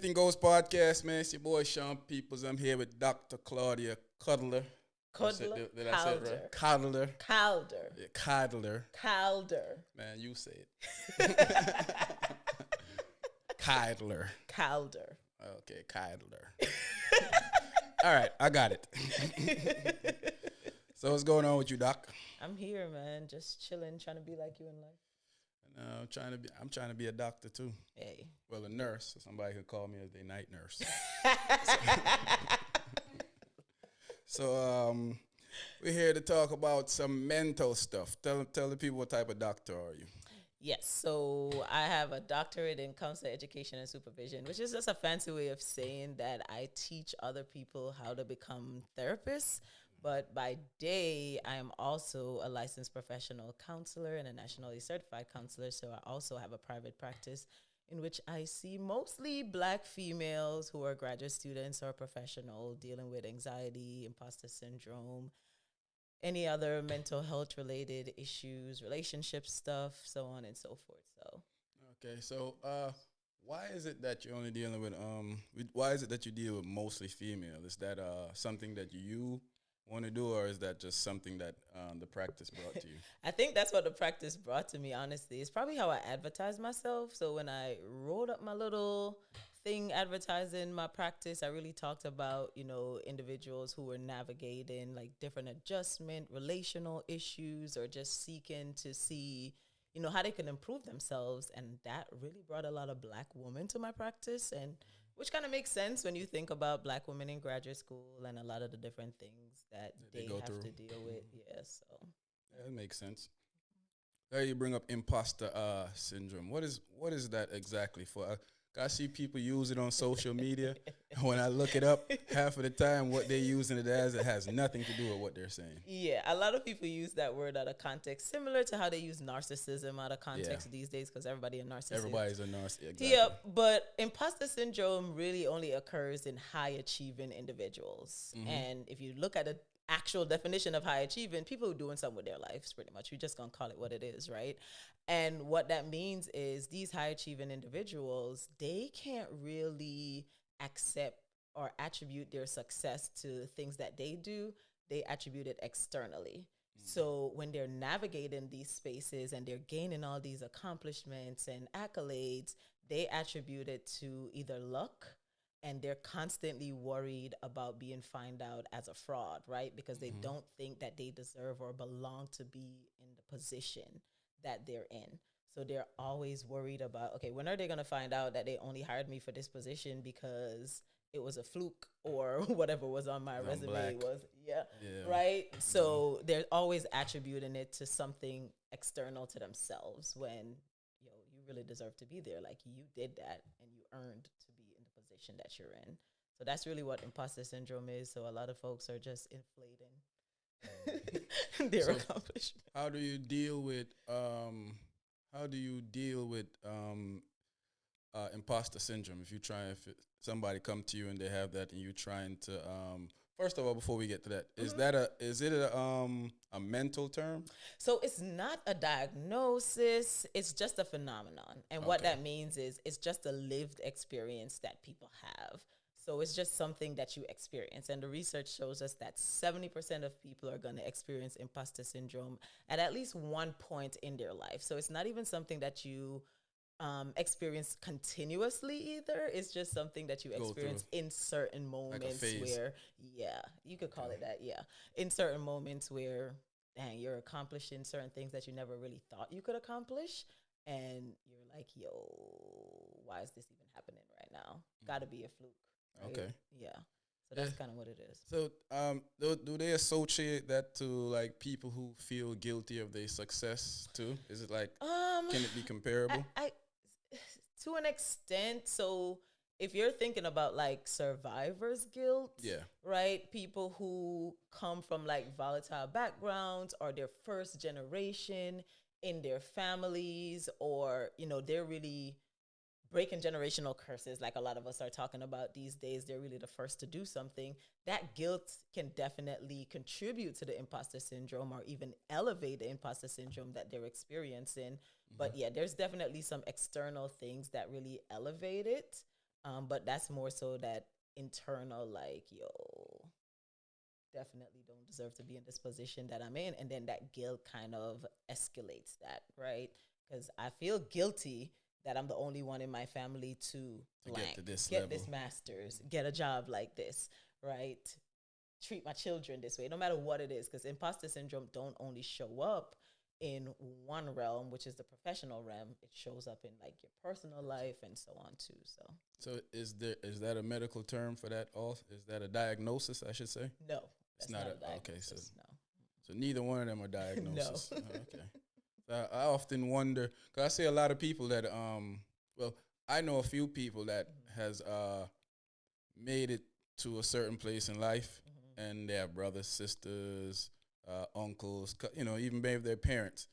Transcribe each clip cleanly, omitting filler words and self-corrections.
Anything Goes podcast, man. It's your boy Sean Peoples. I'm here with Dr. Claudia Cuddler. Cuddler, Did I say it Calder, right? Cuddler. Calder, Yeah, Cuddler. Calder, Man, you say it. Cuddler. Calder. Okay, Cuddler. All right, I got it. So what's going on with you, Doc? I'm here, man. Just chilling, trying to be like you in life. I'm trying to be a doctor too. Hey. Well, a nurse. Somebody could call me as their night nurse. So we're here to talk about some mental stuff. Tell the people what type of doctor are you? Yes, so I have a doctorate in counselor education and supervision, which is just a fancy way of saying that I teach other people how to become therapists. But by day, I am also a licensed professional counselor and a nationally certified counselor. So I also have a private practice in which I see mostly Black females who are graduate students or professional dealing with anxiety, imposter syndrome, any other mental health related issues, relationship stuff, so on and so forth. So Okay, so why is it that you're only dealing with why is it that you deal with mostly female? Is that something that you want to do, or is that just something that the practice brought to you? I think that's what the practice brought to me, honestly. It's probably how I advertise myself. So when I wrote up my little thing advertising my practice, I really talked about, individuals who were navigating like different adjustment, relational issues, or just seeking to see, how they can improve themselves. And that really brought a lot of Black women to my practice. And which kind of makes sense when you think about Black women in graduate school and a lot of the different things that They they go have through. to deal with. Yeah, so. Yeah, that makes sense. There you bring up imposter syndrome. What is that exactly for? I see people use it on social media. And when I look it up, half of the time what they're using it as, it has nothing to do with what they're saying. Yeah, a lot of people use that word out of context, similar to how they use narcissism out of Yeah, context these days, because everybody a narcissist. everybody's a narcissist. Exactly. Yeah, but imposter syndrome really only occurs in high achieving individuals. And if you look at the actual definition of high achieving, people who are doing something with their lives, pretty much. We're just gonna call it what it is, right? And what that means is these high achieving individuals, they can't really accept or attribute their success to things that they do. They attribute it externally. So when they're navigating these spaces and they're gaining all these accomplishments and accolades, they attribute it to either luck, and they're constantly worried about being found out as a fraud, right? Because they don't think that they deserve or belong to be in the position that they're in. So they're always worried about, okay, when are they going to find out that they only hired me for this position because it was a fluke, or whatever was on my 'Cause I'm resume Black. was, yeah, Yeah. right? So they're always attributing it to something external to themselves when, you really deserve to be there. Like, you did that and you earned to be in the position that you're in. So that's really what imposter syndrome is. So a lot of folks are just inflating their So accomplishment. how do you deal with how do you deal with imposter syndrome if somebody come to you and they have that and you trying to first of all, before we get to that, is it a mental term? So it's not a diagnosis, it's just a phenomenon. And what Okay. that means is it's just a lived experience that people have. So it's just something that you experience. And the research shows us that 70% of people are going to experience imposter syndrome at least one point in their life. So it's not even something that you experience continuously either. It's just something that you Go through experience in certain like a moments phase. where, yeah, you could call Okay. it that, yeah. In certain moments where, dang, you're accomplishing certain things that you never really thought you could accomplish. And you're like, yo, why is this even happening right now? Gotta be a fluke, right? Okay. Yeah. So Yeah. that's kind of what it is. So do they associate that to like people who feel guilty of their success too? Is it like can it be comparable? I to an extent. So if you're thinking about like survivor's guilt, Yeah. right? People who come from like volatile backgrounds, or their first generation in their families, or they're really breaking generational curses, like a lot of us are talking about these days. They're really the first to do something. That guilt can definitely contribute to the imposter syndrome, or even elevate the imposter syndrome that they're experiencing. But yeah, there's definitely some external things that really elevate it. But that's more so that internal, like, yo, definitely don't deserve to be in this position that I'm in. And then that guilt kind of escalates that, right? Because I feel guilty that I'm the only one in my family to get blank, to this get level. this master's, get a job like this, right? Treat my children this way, no matter what it is. Because imposter syndrome don't only show up in one realm, which is the professional realm. It shows up in like your personal life and so on too. So is that a medical term for that? Also, is that a diagnosis? I should say. No, It's that's not not a a okay. So diagnosis. neither one of them are No. diagnoses. Okay. I often wonder because I see a lot of people that well, I know a few people that has made it to a certain place in life, and they have brothers, sisters, uncles, even maybe their parents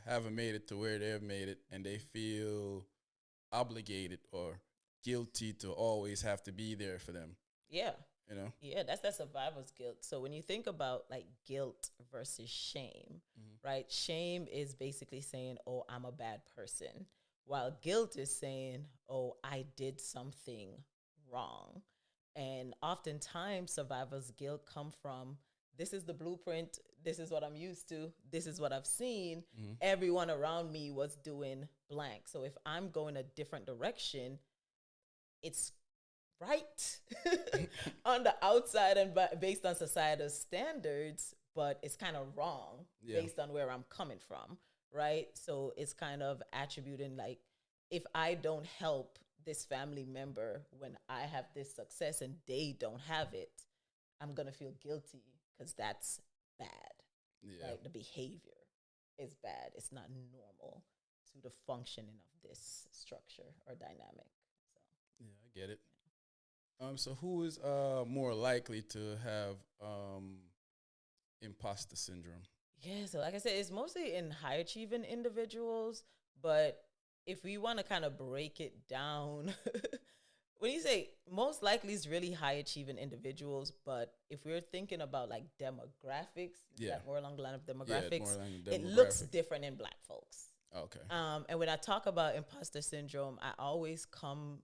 haven't made it to where they've made it, and they feel obligated or guilty to always have to be there for them. Yeah. You know. Yeah, that's that survivor's guilt. So when you think about like guilt versus shame, right? Shame is basically saying, "Oh, I'm a bad person," while guilt is saying, "Oh, I did something wrong." And oftentimes survivor's guilt come from, this is the blueprint, this is what I'm used to, this is what I've seen. Everyone around me was doing blank. So if I'm going a different direction, it's right on the outside and based on societal standards, but it's kind of wrong based on where I'm coming from, right? So it's kind of attributing like, if I don't help this family member when I have this success and they don't have it, I'm gonna feel guilty because that's bad. Yeah. Right? The behavior is bad. It's not normal to the functioning of this structure or dynamic. Yeah, I get it. So who is more likely to have imposter syndrome? Yeah, so like I said, it's mostly in high achieving individuals, but if we want to kind of break it down, when you say most likely is really high achieving individuals, but if we're thinking about like demographics, is that more along the line of Yeah, it's more demographics? like It looks demographics. different in Black folks. Okay. And when I talk about imposter syndrome, I always come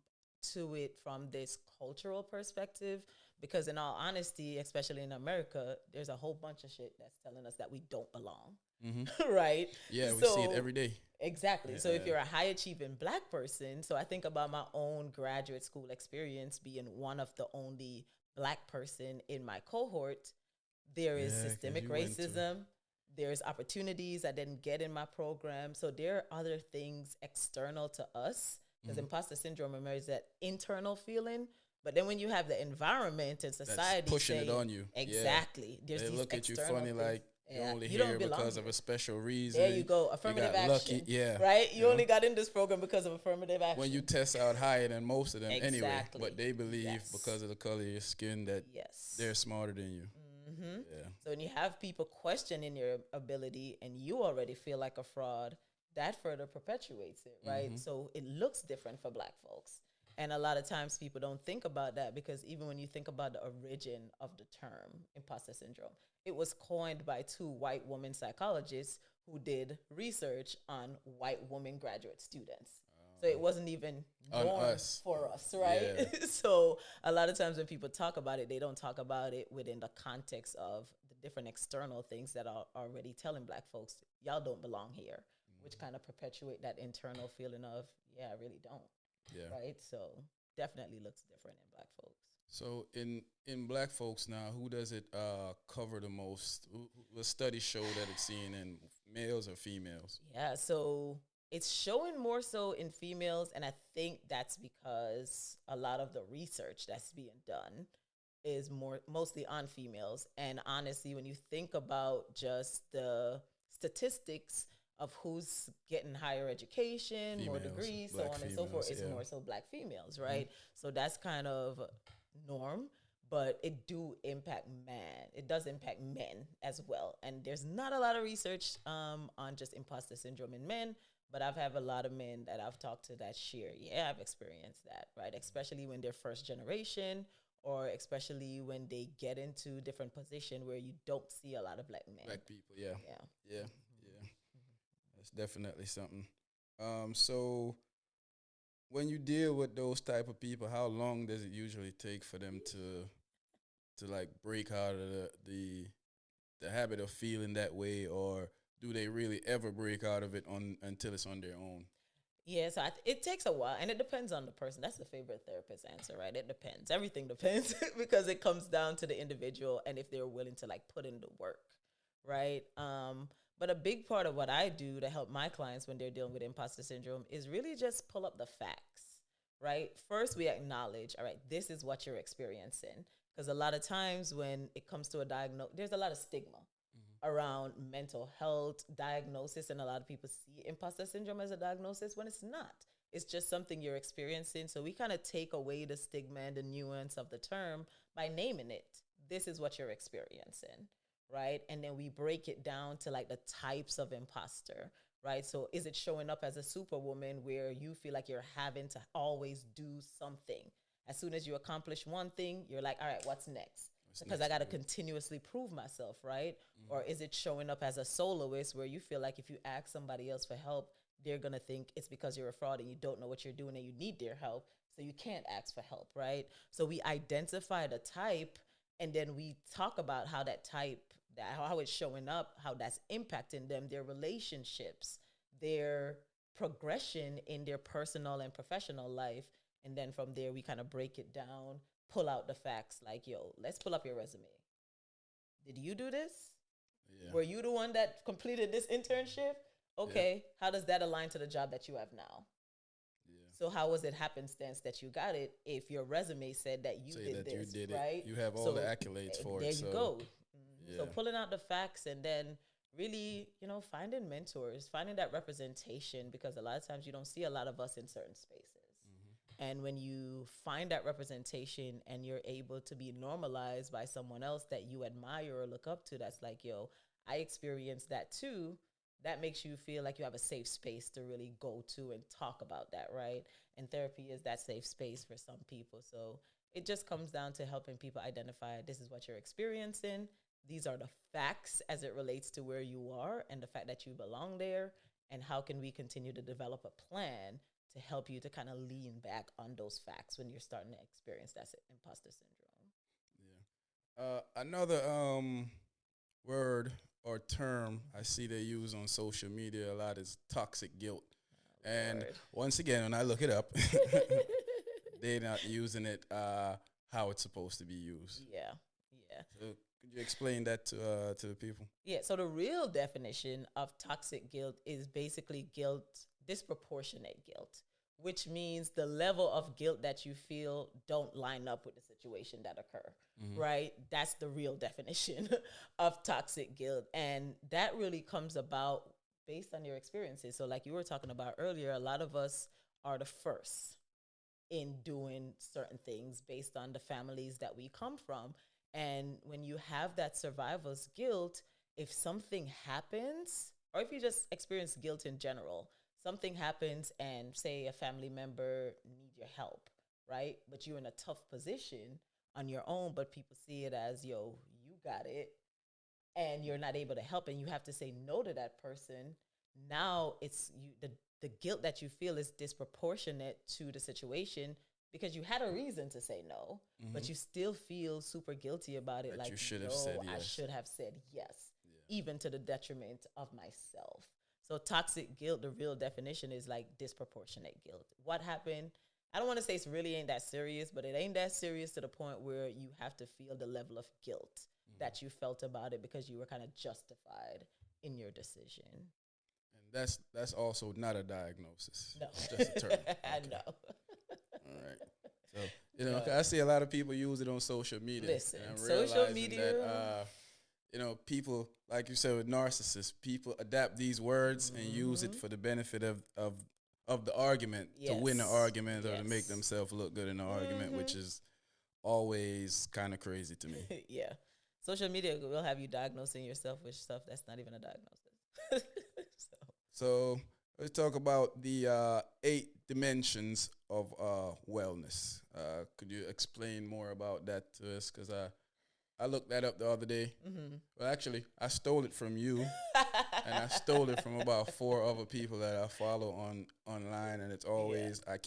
to it from this cultural perspective because, in all honesty, especially in America, there's a whole bunch of shit that's telling us that we don't belong. Right? Yeah, we see it So, every day. exactly. So if Yeah. you're a high achieving Black person, so I think about my own graduate school experience being one of the only Black person in my cohort. There is Yeah, 'cause systemic you went to. racism. There's opportunities I didn't get in my program. So there are other things external to us because imposter syndrome emerges that internal feeling. But then when you have the environment and society pushing it saying, on you. Yeah. exactly, there's They these look at you external funny things. like you're Yeah, only you don't here belong because here. of a special reason. There you go, affirmative got action. lucky. Yeah. Right? You know? only got in this program because of affirmative action. When you test out higher than most of them anyway, Exactly. but they believe Yes. because of the color of your skin that Yes. they're smarter than you. Yeah. So when you have people questioning your ability and you already feel like a fraud, that further perpetuates it, right? So it looks different for Black folks. And a lot of times people don't think about that because even when you think about the origin of the term imposter syndrome, it was coined by two white women psychologists who did research on white women graduate students. So it wasn't even On born us. for us, right? Yeah. So a lot of times when people talk about it, they don't talk about it within the context of the different external things that are already telling Black folks, y'all don't belong here, which kind of perpetuate that internal feeling of, yeah, I really don't. Yeah. Right? So definitely looks different in Black folks. So in Black folks now, who does it cover the most? The studies show that it's seen in males or females? Yeah, so it's showing more so in females, and I think that's because a lot of the research that's being done is mostly on females. And honestly, when you think about just the statistics of who's getting higher education, more Females, degrees, so Black on and so forth, females, it's yeah. more so Black females, right? So that's kind of norm, but it do impact man. It does impact men as well. And there's not a lot of research on just imposter syndrome in men, but I've had a lot of men that I've talked to that share, yeah, I've experienced that, right? Especially when they're first generation or especially when they get into different position where you don't see a lot of Black men. Black people, yeah. Yeah. Yeah, yeah. That's definitely something. So when you deal with those type of people, how long does it usually take for them to like break out of the habit of feeling that way, or do they really ever break out of it on until it's on their own? Yeah, so it takes a while, and it depends on the person. That's the favorite therapist answer, right? It depends. Everything depends because it comes down to the individual and if they're willing to like put in the work, right? But a big part of what I do to help my clients when they're dealing with imposter syndrome is really just pull up the facts, right? First, we acknowledge, all right, this is what you're experiencing, because a lot of times when it comes to a diagnosis, there's a lot of stigma around mental health diagnosis, and a lot of people see imposter syndrome as a diagnosis when it's not. It's just something you're experiencing. So we kind of take away the stigma and the nuance of the term by naming it. This is what you're experiencing, right? And then we break it down to like the types of imposter, right? So is it showing up as a superwoman where you feel like you're having to always do something? As soon as you accomplish one thing, you're like, all right, what's next? Because I got to continuously prove myself, right? Mm-hmm. Or is it showing up as a soloist where you feel like if you ask somebody else for help, they're going to think it's because you're a fraud and you don't know what you're doing and you need their help, so you can't ask for help, right? So we identify the type, and then we talk about how that type, how it's showing up, how that's impacting them, their relationships, their progression in their personal and professional life. And then from there, we kind of break it down, pull out the facts like, yo, let's pull up your resume. Did you do this? Yeah. Were you the one that completed this internship? Okay, yeah. How does that align to the job that you have now? Yeah. So how was it happenstance that you got it if your resume said that you did this, you did right? You have all the accolades for there it. There you go. Mm-hmm. Yeah. So pulling out the facts, and then really, finding mentors, finding that representation, because a lot of times you don't see a lot of us in certain spaces. And when you find that representation and you're able to be normalized by someone else that you admire or look up to, that's like, yo, I experienced that too. That makes you feel like you have a safe space to really go to and talk about that, right? And therapy is that safe space for some people. So it just comes down to helping people identify, this is what you're experiencing. These are the facts as it relates to where you are and the fact that you belong there. And how can we continue to develop a plan to help you to kind of lean back on those facts when you're starting to experience that imposter syndrome. Yeah. Another word or term I see they use on social media a lot is toxic guilt. Oh, and Lord. Once again, when I look it up, they're not using it how it's supposed to be used. Yeah, yeah. So could you explain that to the people? Yeah, so the real definition of toxic guilt is basically guilt, disproportionate guilt, which means the level of guilt that you feel don't line up with the situation that occur, right? That's the real definition of toxic guilt. And that really comes about based on your experiences. So like you were talking about earlier, a lot of us are the first in doing certain things based on the families that we come from. And when you have that survivor's guilt, if something happens, or if you just experience guilt in general, something happens and say a family member needs your help, right? But you're in a tough position on your own, but people see it as, yo, you got it, and you're not able to help, and you have to say no to that person. Now it's you, the guilt that you feel is disproportionate to the situation because you had a reason to say no, but you still feel super guilty about it. That like, you should have said yes. I should have said yes, even to the detriment of myself. So toxic guilt, the real definition is like disproportionate guilt. What happened? I don't want to say it's really ain't that serious, but it ain't that serious to the point where you have to feel the level of guilt that you felt about it because you were kind of justified in your decision. And that's also not a diagnosis. No. It's just a term. Okay. I know. All right. So, I see a lot of people use it on social media. Listen, social media. That, people, like you said, with narcissists, people adapt these words and use it for the benefit of the argument, to win the argument or to make themselves look good in the argument, which is always kind of crazy to me. Yeah. Social media will have you diagnosing yourself with stuff that's not even a diagnosis. So let's talk about the 8 dimensions of wellness. Could you explain more about that to us? Because I looked that up the other day. Mm-hmm. Well, actually, I stole it from you, and I stole it from about four other people that I follow on online. And it's Yeah. always I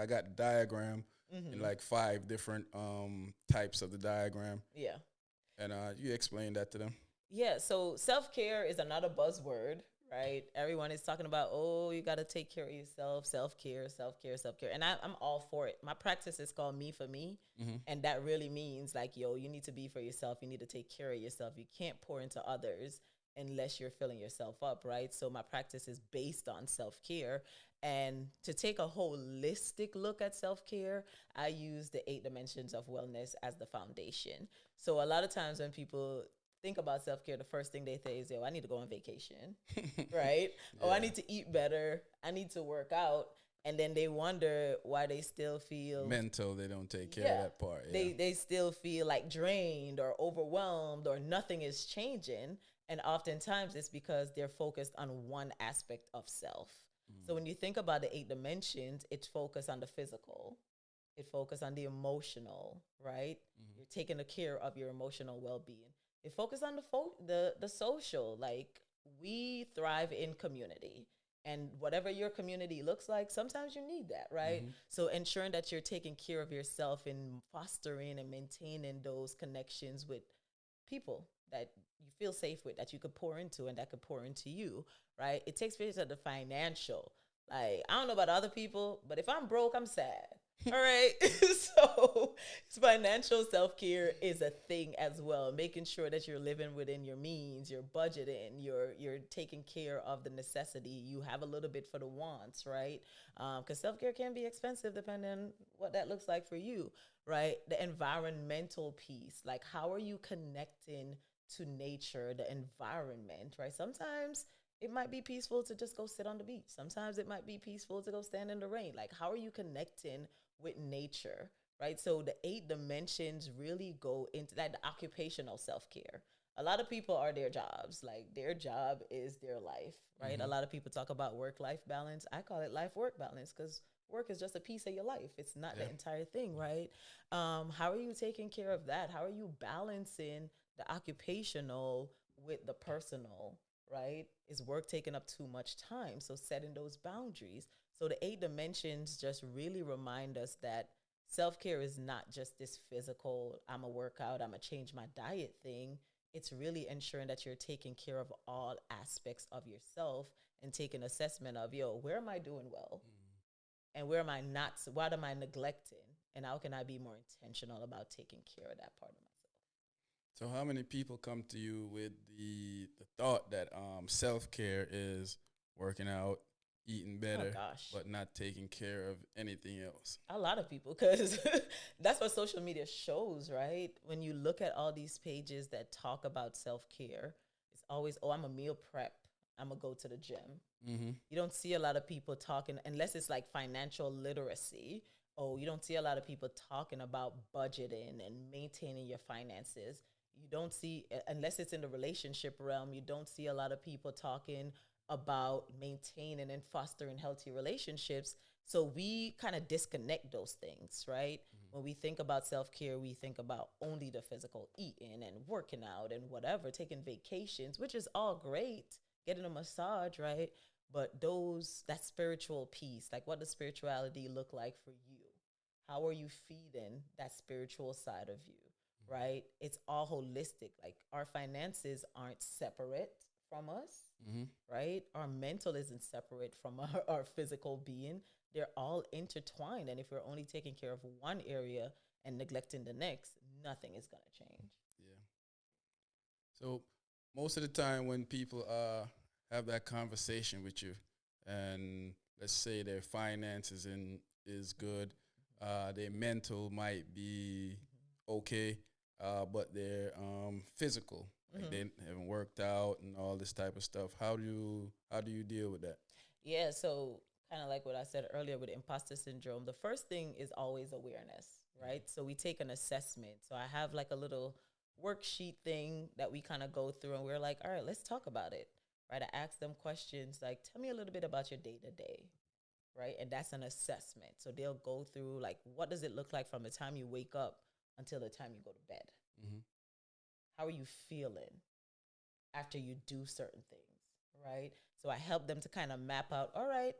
got the diagram in Mm-hmm. like five different types of the diagram, Yeah. and you explained that to them. Yeah, so self care is another buzzword, right? Everyone is talking about, oh, you got to take care of yourself, self care, self care, self care. And I'm all for it. My practice is called Me for Me. Mm-hmm. And that really means, like, yo, you need to be for yourself. You need to take care of yourself. You can't pour into others unless you're filling yourself up, right? So my practice is based on self care. And to take a holistic look at self care, I use the 8 dimensions of wellness as the foundation. So a lot of times when people think about self care, the first thing they say is, yo, I need to go on vacation, right? Oh, I Yeah, need to eat better. I need to work out. And then they wonder why they still feel, mental. They don't take care of yeah, that part. Yeah. they still feel like drained or overwhelmed or nothing is changing. And oftentimes it's because they're focused on one aspect of self. So when you think about the 8 dimensions, it's focused on the physical, it focuses on the emotional, right? Mm-hmm. You're taking the care of your emotional well-being. It focuses on the social. Like, we thrive in community. And whatever your community looks like, sometimes you need that, right? Mm-hmm. So ensuring that you're taking care of yourself and fostering and maintaining those connections with people that you feel safe with, that you could pour into and that could pour into you, right? It takes place of the financial. Like, I don't know about other people, but if I'm broke, I'm sad. All right. So financial self-care is a thing as well. Making sure that you're living within your means, you're budgeting, you're taking care of the necessity. You have a little bit for the wants, right? Because self-care can be expensive depending on what that looks like for you, right? The environmental piece, like, how are you connecting to nature, the environment, right? Sometimes it might be peaceful to just go sit on the beach. Sometimes it might be peaceful to go stand in the rain. Like, how are you connecting with nature, right? So the 8 dimensions really go into that, the occupational self-care. A lot of people are their jobs. Like, their job is their life, right? A Mm-hmm. lot of people talk about work-life balance. I call it life-work balance because work is just a piece of your life. It's not Yeah. the entire thing, right? How are you taking care of that? How are you balancing the occupational with the personal, right? Is work taking up too much time? So setting those boundaries. So the 8 dimensions just really remind us that self-care is not just this physical, I'm a workout, I'm a change my diet thing. It's really ensuring that you're taking care of all aspects of yourself and taking assessment of, yo, where am I doing well? And where am I not? What am I neglecting? And how can I be more intentional about taking care of that part of myself? So how many people come to you with the thought that self care is working out, eating Oh better, gosh, but not taking care of anything else? a lot of people, because that's what social media shows, right? When you look at all these pages that talk about self-care, it's always, oh, I'm a meal prep, I'm gonna go to the gym. Mm-hmm. You don't see a lot of people talking, unless it's like financial literacy. Oh, you don't see a lot of people talking about budgeting and maintaining your finances. You don't see, unless it's in the relationship realm, you don't see a lot of people talking about maintaining and fostering healthy relationships. So we kind of disconnect those things, right? When we think about self care, we think about only the physical, eating and working out and whatever, taking vacations, which is all great, getting a massage, right? But that spiritual piece, like, what does spirituality look like for you? How are you feeding that spiritual side of you, right? It's all holistic. Like, our finances aren't separate from us, Mm-hmm. right? Our mental isn't separate from our physical being. They're all intertwined. And if we're only taking care of one area and neglecting the next, nothing is going to change. Yeah. So most of the time when people have that conversation with you, and let's say their finances is good, their mental might be okay, but their physical, like Mm-hmm. they haven't worked out and all this type of stuff. How do you deal with that? Yeah, so kind of like what I said earlier with imposter syndrome, the first thing is always awareness, right? So we take an assessment. So I have like a little worksheet thing that we kind of go through, and we're like, all right, let's talk about it, right? I ask them questions like, tell me a little bit about your day to day, right? And that's an assessment. So they'll go through, like, what does it look like from the time you wake up until the time you go to bed, Mm-hmm. How are you feeling after you do certain things, right? So I help them to kind of map out, all right,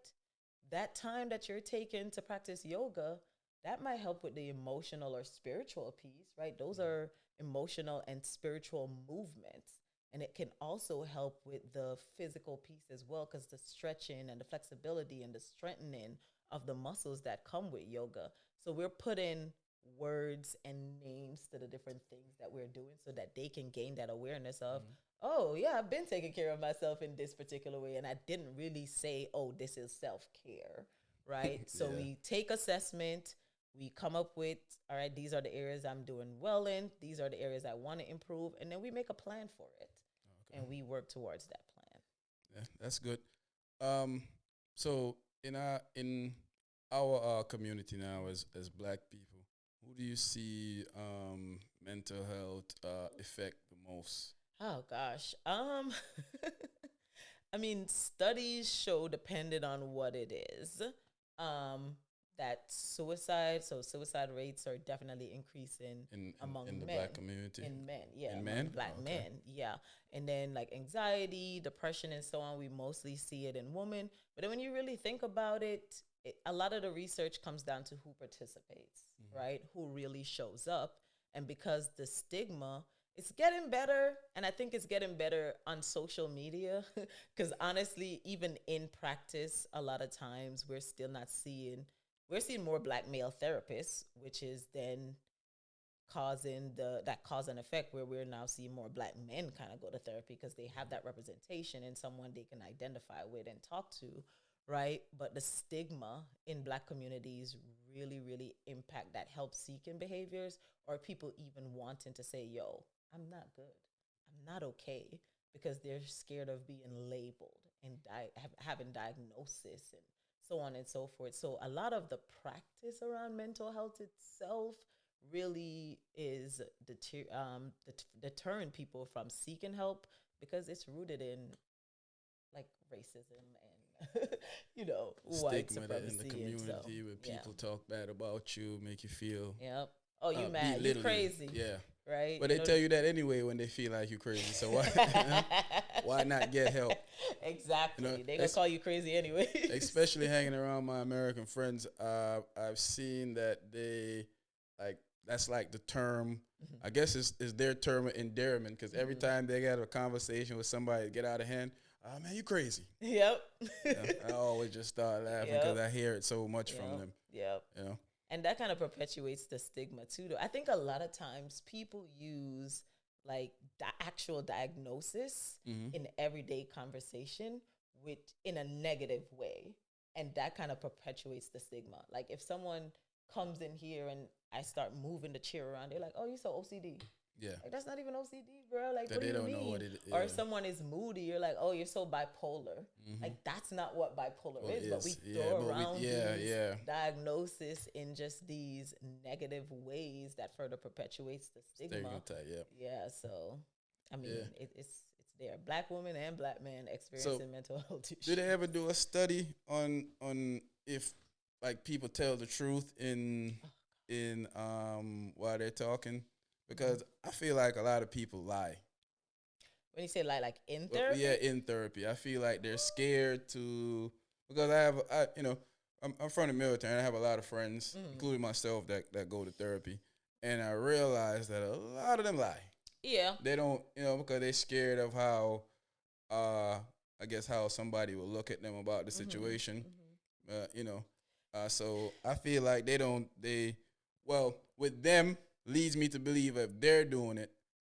that time that you're taking to practice yoga, that might help with the emotional or spiritual piece, right? Those are emotional and spiritual movements. And it can also help with the physical piece as well, because the stretching and the flexibility and the strengthening of the muscles that come with yoga. So we're putting words and names to the different things that we're doing so that they can gain that awareness of, oh, yeah, I've been taking care of myself in this particular way. And I didn't really say, oh, this is self care, right? So Yeah. we take assessment, we come up with, all right, these are the areas I'm doing well in, these are the areas I want to improve. And then we make a plan for it Okay. and we work towards that plan. Yeah, that's good. Um, so in our community now, as Black people, who do you see mental health affect the most? Oh gosh. I mean, studies show, depending on what it is, um, that suicide rates are definitely increasing among In the men. Black community? In men, yeah, In among men? black Okay. men, yeah. And then like anxiety, depression, and so on, we mostly see it in women. But then when you really think about it, a lot of the research comes down to who participates, right? Who really shows up. And because the stigma, it's getting better, and I think it's getting better on social media. Because honestly, even in practice, a lot of times we're still not seeing, we're seeing more black male therapists, which is then causing that cause and effect where we're now seeing more black men kind of go to therapy because they have that representation and someone they can identify with and talk to, right? But the stigma in black communities really, really impact that help seeking behaviors, or people even wanting to say, yo, I'm not good, I'm not okay, because they're scared of being labeled and having diagnosis and so on and so forth. So a lot of the practice around mental health itself really is deterring people from seeking help, because it's rooted in like racism and white Stigma that in the supremacy. And so community where yeah, people talk bad about you, make you feel yep. Oh, you mad, you belittle you. crazy, Yeah. right? But they tell you that anyway when they feel like you're crazy. So why why not get help? You know, Exactly, they gonna call you crazy anyway. especially hanging around my American friends, I've seen that they like that's like the term. I guess it's their term of endearment because every time they got a conversation with somebody get out of hand, oh man, you crazy. Yep. You know, I always just start laughing because Yep. I hear it so much from Yep. them. Yep. You know, And that kind of perpetuates the stigma too, though. I think a lot of times people use like actual diagnosis mm-hmm. in everyday conversation with in a negative way, and that kind of perpetuates the stigma. Like if someone comes in here and I start moving the chair around, they're like, oh, you're so OCD. Yeah, Like that's not even OCD, bro. Like that what do they you don't know what mean? it. Or Yeah, if someone is moody, you're like, oh, you're so bipolar. mm-hmm. Like that's not what bipolar Well, it is. But we is. Yeah, throw but around yeah, these yeah. diagnosis in just these negative ways that further perpetuates the stigma. Stereotype. Yeah, Yeah. So I mean, yeah. it's there. Black women and black men So, experiencing mental health issues. do they ever do a study on if like people tell the truth in while they're talking? Because I feel like a lot of people lie. When you say like in Well, therapy? yeah, in therapy, I feel like they're scared to because I'm from the military and I have a lot of friends, including myself, that go to therapy, and I realize that a lot of them lie. Yeah. They don't, because they're scared of how, uh, I guess how somebody will look at them about the situation. You know, so I feel like they don't. Well, with them leads me to believe if they're doing it,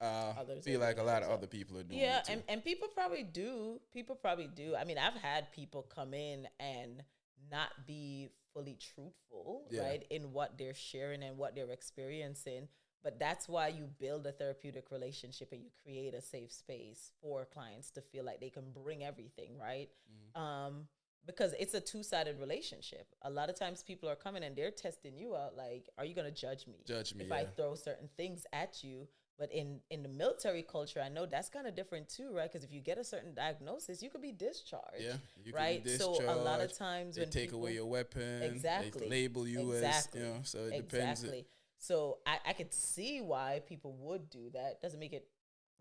Others are feel like doing a it lot as of well. other people are doing Yeah, it too. and people probably do. People probably do. I mean, I've had people come in and not be fully truthful, Yeah. right, in what they're sharing and what they're experiencing. But that's why you build a therapeutic relationship and you create a safe space for clients to feel like they can bring everything, right? Because it's a two-sided relationship. A lot of times people are coming and they're testing you out like, are you going to judge me Judge me, if yeah. I throw certain things at you? But in the military culture, I know that's kind of different too, right? Because if you get a certain diagnosis, you could be discharged. Yeah, you could right? be So a lot of discharged. times They when take people away your weapon. exactly They label you exactly as. So it depends. exactly. So I could see why people would do that. Doesn't make it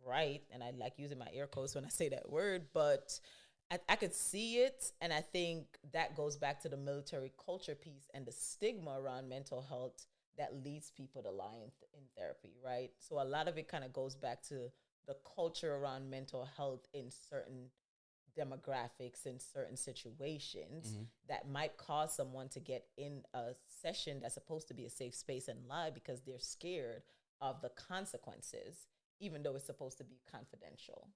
right, and I like using my air quotes when I say that word, but I could see it, and I think that goes back to the military culture piece and the stigma around mental health that leads people to lie in therapy, right? So a lot of it kind of goes back to the culture around mental health in certain demographics in certain situations that might cause someone to get in a session that's supposed to be a safe space and lie because they're scared of the consequences, even though it's supposed to be confidential,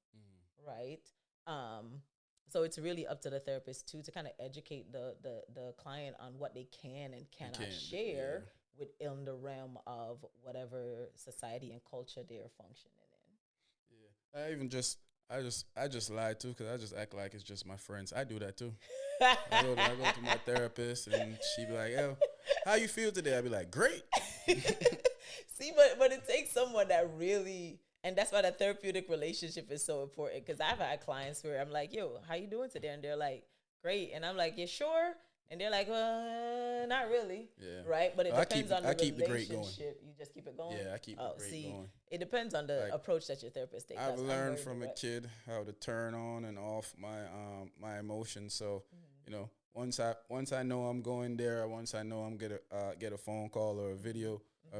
right? Um, so it's really up to the therapist too to kind of educate the client on what they can and cannot share within the realm of whatever society and culture they're functioning Yeah. I just lie too because I just act like it's just my friends. I do that too. in. I go to my therapist and she be like, "Yo, how you feel today?" I be like, "Great." See, but it takes someone that really, and that's why the therapeutic relationship is so important. Because I've had clients where I'm like, "Yo, how you doing today?" And they're like, "Great," and I'm like, "You sure?" And they're like, "Well, not really." Yeah. Right, but it depends on the I keep the great going. relationship. You just keep it going. Yeah, I keep the Oh, great see, going. it depends on the Like approach that your therapist takes. I've I'm learned very from a direct. kid how to turn on and off my emotions. So, once I know I'm going there, or once I know I'm get a phone call or a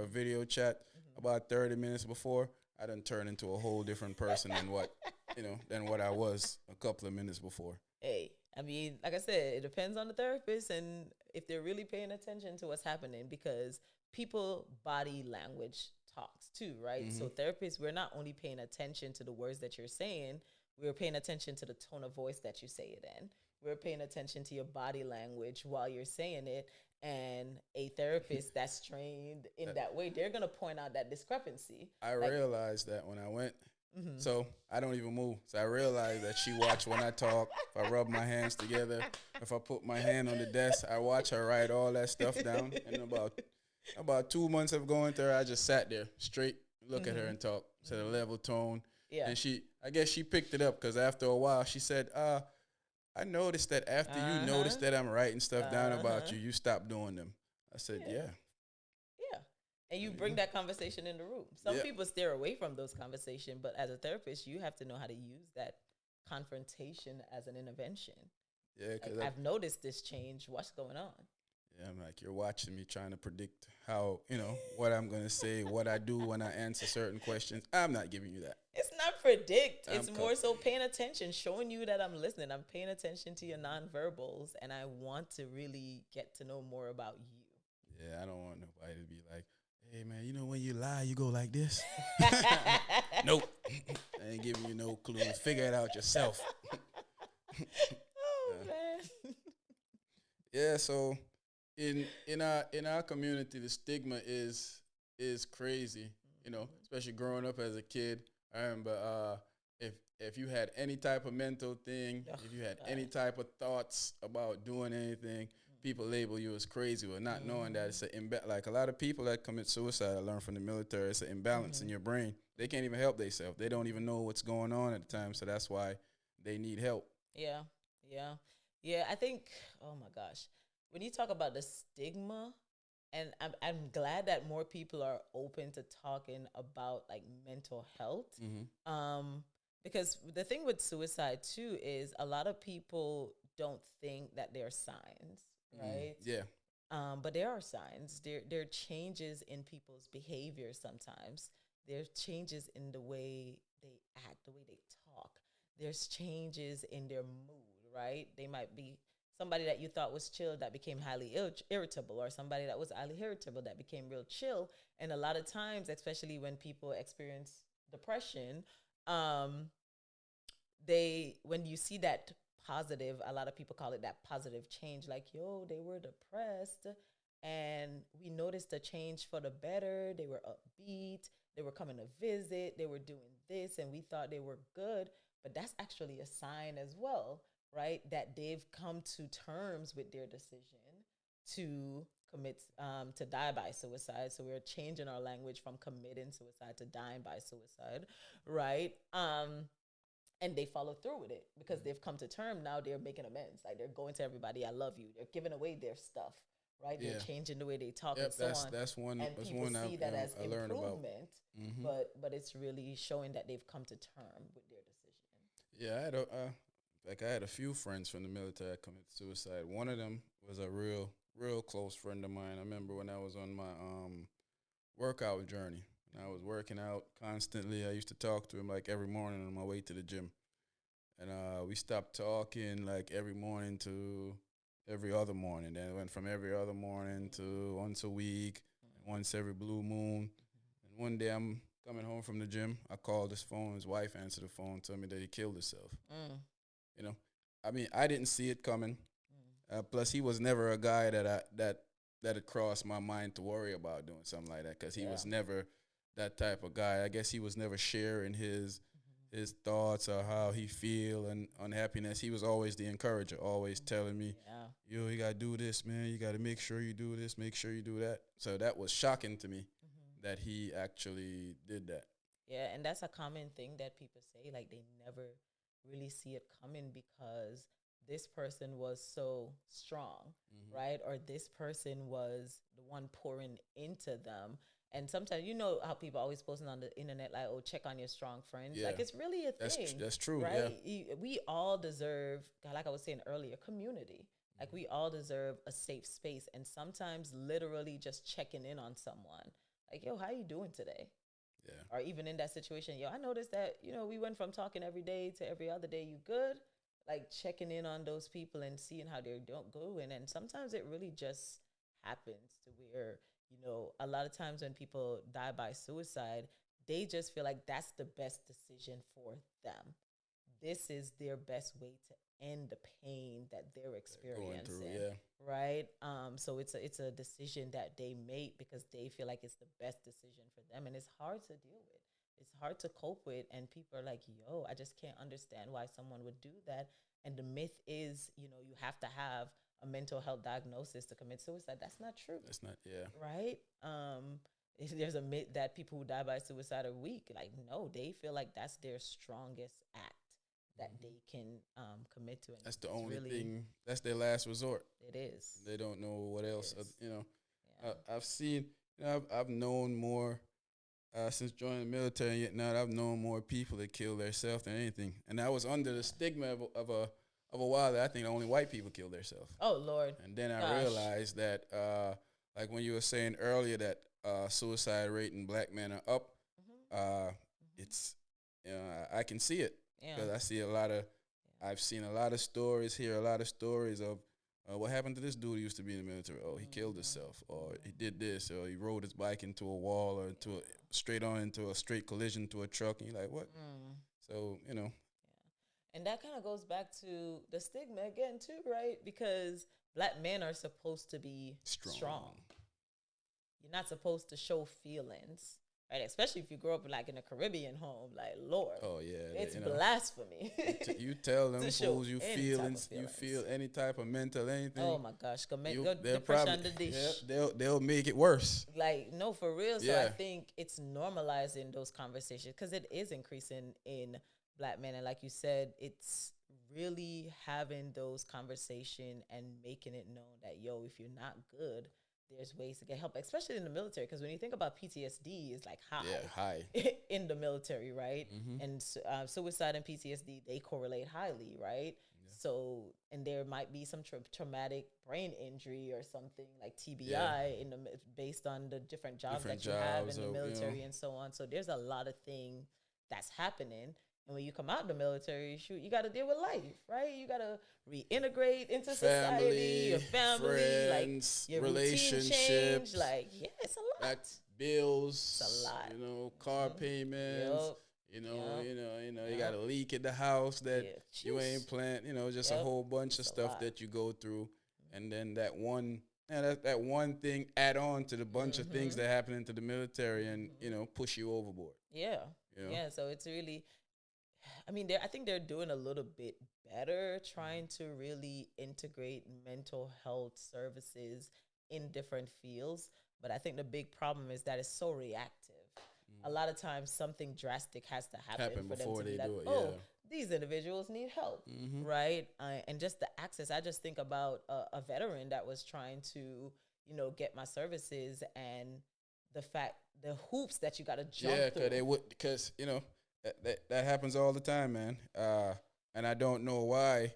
video chat about 30 minutes before, I done turn into a whole different person than what I was a couple of minutes before. Hey, I mean, like I said, it depends on the therapist and if they're really paying attention to what's happening because people body language talks too, right? So therapists, we're not only paying attention to the words that you're saying, we're paying attention to the tone of voice that you say it in. We're paying attention to your body language while you're saying it. And a therapist that's trained in that way, they're gonna point out that discrepancy. I Like, realized that when I went, so I don't even move. So I realized that she watched when I talk. If I rub my hands together, if I put my hand on the desk, I watch her write all that stuff down. And about 2 months of going there, I just sat there straight, look at her and talk to the level tone. yeah. And I guess she picked it up because after a while, she said, I noticed that after you noticed that I'm writing stuff down about you, you stopped doing them. I said, Yeah. yeah. Yeah. And you bring that conversation in the room. Some Yeah. people steer away from those conversations, but as a therapist, you have to know how to use that confrontation as an intervention. Yeah, Like, because I've noticed this change. What's going on? yeah, I'm like, you're watching me trying to predict how, what I'm going to say, what I do when I answer certain questions. I'm not giving you that. It's not predict. I'm It's more so paying attention, showing you that I'm listening. I'm paying attention to your nonverbals, and I want to really get to know more about you. Yeah, I don't want nobody to be like, hey, man, when you lie, you go like this. Nope. I ain't giving you no clue. Figure it out yourself. Oh, Yeah. man. Yeah, so in our community, the stigma is crazy. Especially growing up as a kid. I remember if you had any type of mental thing, Ugh, if you had God. any type of thoughts about doing anything, people label you as crazy, or not knowing that it's like a lot of people that commit suicide. I learned from the military, it's an imbalance in your brain. They can't even help themselves. They don't even know what's going on at the time, so that's why they need help. Yeah, yeah, yeah. I think, oh my gosh, when you talk about the stigma, and I'm glad that more people are open to talking about like mental health. Because the thing with suicide too is a lot of people don't think that there are signs, right? Yeah. But there are signs. There are changes in people's behavior sometimes. There's changes in the way they act, the way they talk. There's changes in their mood, right? They might be somebody that you thought was chill that became highly irritable, or somebody that was highly irritable that became real chill. And a lot of times, especially when people experience depression, um, when you see that positive, a lot of people call it that positive change, like, yo, they were depressed and we noticed a change for the better. They were upbeat, they were coming to visit, they were doing this, and we thought they were good. But that's actually a sign as well, right, that they've come to terms with their decision to commit to die by suicide. So we're changing our language from committing suicide to dying by suicide, right? And they follow through with it because they've come to term. Now they're making amends. Like, they're going to everybody, I love you. They're giving away their stuff, right? They're Yeah. changing the way they talk and Yep. so on. That's And people one see that as I learned about. improvement, Hmm. but it's really showing that they've come to term with their decision. Yeah, I had like I had a few friends from the military that committed suicide. One of them was a real close friend of mine. I remember when I was on my workout journey. And I was working out constantly. I used to talk to him like every morning on my way to the gym. And we stopped talking like every morning to every other morning. Then it went from every other morning to once a week, and once every blue moon. And one day I'm coming home from the gym. I called his phone. His wife answered the phone, told me that he killed himself. Mm, You know, I mean, I didn't see it coming. mm. Plus, he was never a guy that had crossed my mind to worry about doing something like that because he Yeah. was never that type of guy. I guess he was never sharing his thoughts or how he feel and unhappiness. He was always the encourager, always telling me, Yeah. "Yo, you gotta do this, man. You gotta make sure you do this, make sure you do that." So that was shocking to me that he actually did that. Yeah, and that's a common thing that people say. Like they never really see it coming because this person was so strong, Hmm. right? Or this person was the one pouring into them. And sometimes you know how people always posting on the internet like, "Oh, check on your strong friends." Yeah, Like it's really a thing, that's true. Yeah, right? We all deserve, like I was saying earlier, community. Like we all deserve a safe space, and sometimes literally just checking in on someone. Like, yo, how you doing today? yeah. Or even in that situation, yo, I noticed that, we went from talking every day to every other day. You good? Like checking in on those people and seeing how they're going. And sometimes it really just happens to where, a lot of times when people die by suicide, they just feel like that's the best decision for them. This is their best way to end the pain that they're Going through. experiencing, Yeah, right? So it's a decision that they make because they feel like it's the best decision for them, and it's hard to deal with. It's hard to cope with, and people are like, "Yo, I just can't understand why someone would do that." And the myth is, you have to have a mental health diagnosis to commit suicide. That's not true, that's not. Yeah, right? There's a myth that people who die by suicide are weak. Like, no, they feel like that's their strongest act that they can commit to, and that's the it's only really thing. That's their last resort. it is. They don't know what It else. is. Yeah. I've seen. I've known more since joining the military. And yet now I've known more people that kill themselves than anything. And I was under the stigma of a while that I think only white people kill themselves. Oh Lord. And then I Gosh. realized that, like when you were saying earlier, that suicide rate in black men are up. Hmm. Uh, Hmm. it's I can see it Yeah. because I see a lot of. I've seen a lot of stories, hear a lot of stories of what happened to this dude who used to be in the military. Oh, he killed himself, or he did this, or he rode his bike into a wall, or straight on into a straight collision to a truck. And you're like, what? Mm. So And that kind of goes back to the stigma again too, right? Because black men are supposed to be strong. strong. You're not supposed to show feelings, right? Especially if you grow up like in a Caribbean home, like Lord, Oh yeah, it's blasphemy you tell them to show fools you any type of feelings, you feelings. feel any type of mental Oh anything. my gosh, go They'll depression probably under dish. they'll make it worse. Like no, for real. So I Yeah. think it's normalizing those conversations because it is increasing in black men, and like you said, it's really having those conversation and making it known that yo, if you're not good, there's ways to get help, especially in the military. Because when you think about PTSD, it's like Yeah, high high. in the military, right? Mm-hmm. And suicide and PTSD they correlate highly, right? Yeah. So, and there might be some traumatic brain injury or something like Yeah. TBI based on the different jobs Different that you have jobs, in the or military and so on. So there's a lot of things that's happening. And when you come out of the military, shoot, you got to deal with life, right? You got to reintegrate into society, family, your family, like friends, your routine change. relationships, Like, yeah, it's a lot. back bills, It's a lot. car Mhm. payments, Yep. Yep. you got a leak in the house that Yeah. you ain't Jeez. planned, just a Yep. whole bunch of It's a stuff lot. that you go through, and then that one. Yeah, that one thing add on to the bunch of things Mm-hmm. that happen into the military and Mm-hmm. push you overboard. Yeah. You know. Yeah. So it's really, I mean, I think they're doing a little bit better trying to really integrate mental health services in different fields. But I think the big problem is that it's so reactive. A lot of times, something drastic has to happen Happen for them before to be they like, do it. oh, Yeah. these individuals need help, Mm-hmm. right? And just the access. I just think about a veteran that was trying to, get my services, and the hoops that you got to jump Yeah, through. because that happens all the time, man. And I don't know why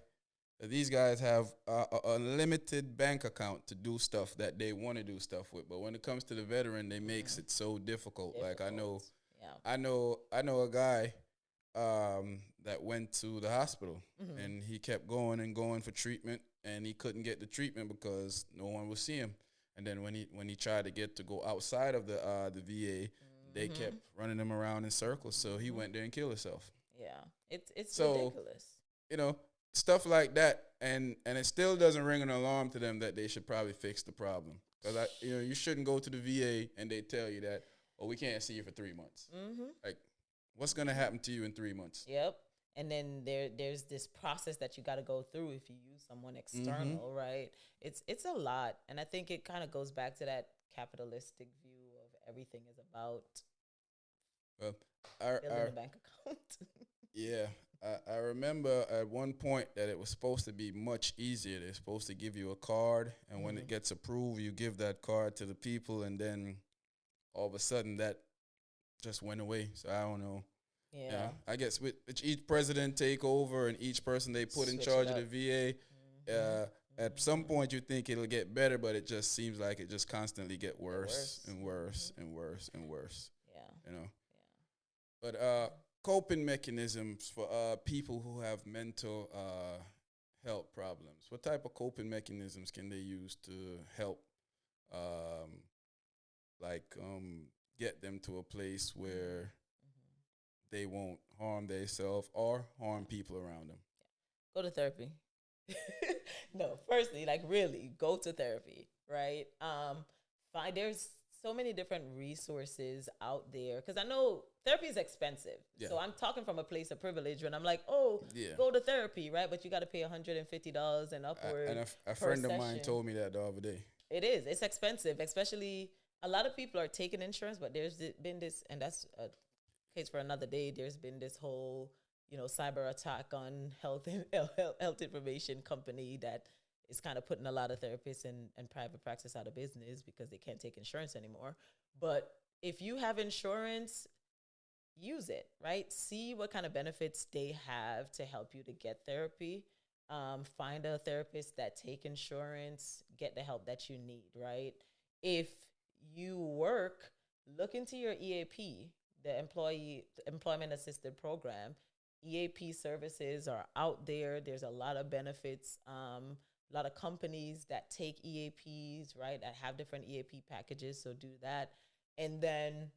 these guys have a limited bank account to do stuff that they want to do stuff with, but when it comes to the veteran, they makes it so difficult. Like Difficult. Yeah. I know a guy that went to the hospital and he kept going and going for treatment, and he couldn't get the treatment because no one would see him. And then when he tried to get to go outside of the VA, they kept running him around in circles. So he went there and killed himself. Yeah. It's So ridiculous. you know, stuff like that, and it still doesn't ring an alarm to them that they should probably fix the problem. Because you shouldn't go to the VA and they tell you that, oh, we can't see you for 3 months. Like, what's gonna happen to you in 3 months? Yep. And then there's this process that you got to go through if you use someone external, right? It's a lot, and I think it kind of goes back to that capitalistic view of everything is about Well, building a bank account. yeah, I remember at one point that it was supposed to be much easier. They're supposed to give you a card, and when it gets approved, you give that card to the people, and then all of a sudden that just went away. So I don't know. Yeah, I guess with each president take over and each person they put in Switch charge it of the up. VA, at some point you think it'll get better, but it just seems like it just constantly get worse worse. and worse and worse and worse. Yeah. You know. Yeah. But coping mechanisms for people who have mental health problems. What type of coping mechanisms can they use to help, um, get them to a place where they won't harm themselves or harm people around them? Go to therapy. No, firstly, like really go to therapy, right? Fine. There's so many different resources out there because I know therapy is expensive. Yeah. So I'm talking from a place of privilege when I'm like, oh, Yeah. go to therapy, right? But you got to pay $150 and upward. And a per friend of mine session. told me that the other day. It is. It's expensive, especially a lot of people are taking insurance, but there's been this, and that's a case for another day. There's been this whole, cyber attack on health information company that is kind of putting a lot of therapists and private practice out of business because they can't take insurance anymore. But if you have insurance, use it, right? See what kind of benefits they have to help you to get therapy. Find a therapist that take insurance, get the help that you need, right? If you work, look into your EAP, the employment assisted program. EAP services are out there. There's a lot of benefits. A lot of companies that take EAPs, right, that have different EAP packages. So do that. And then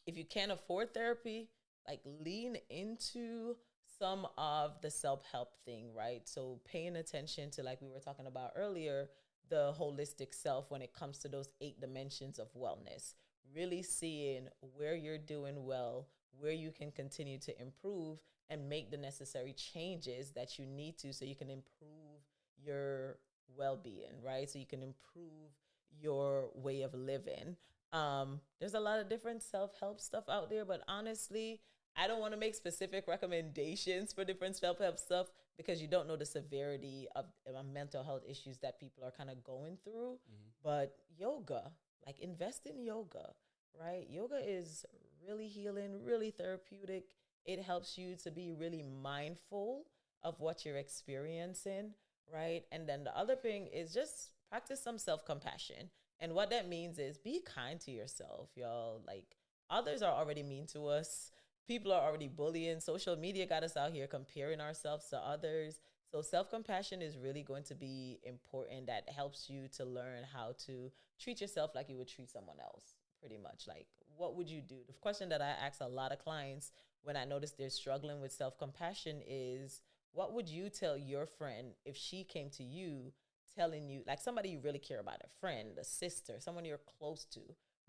if you can't afford therapy, like lean into some of the self-help thing, right? So paying attention to, like we were talking about earlier, the holistic self when it comes to those 8 dimensions of wellness, really seeing where you're doing well, where you can continue to improve and make the necessary changes that you need to so you can improve your well-being, right? So you can improve your way of living. There's a lot of different self-help stuff out there, but honestly, I don't want to make specific recommendations for different self-help stuff because you don't know the severity of mental health issues that people are kind of going through. But yoga, like invest in yoga, right? Yoga is really healing, really therapeutic. It helps you to be really mindful of what you're experiencing, right? And then the other thing is just practice some self-compassion. And what that means is be kind to yourself, y'all. Like others are already mean to us. People are already bullying. Social media got us out here comparing ourselves to others. So self-compassion is really going to be important. That helps you to learn how to treat yourself like you would treat someone else, pretty much. Like, what would you do? The question that I ask a lot of clients when I notice they're struggling with self-compassion is, what would you tell your friend if she came to you telling you, like somebody you really care about, a friend, a sister, someone you're close to,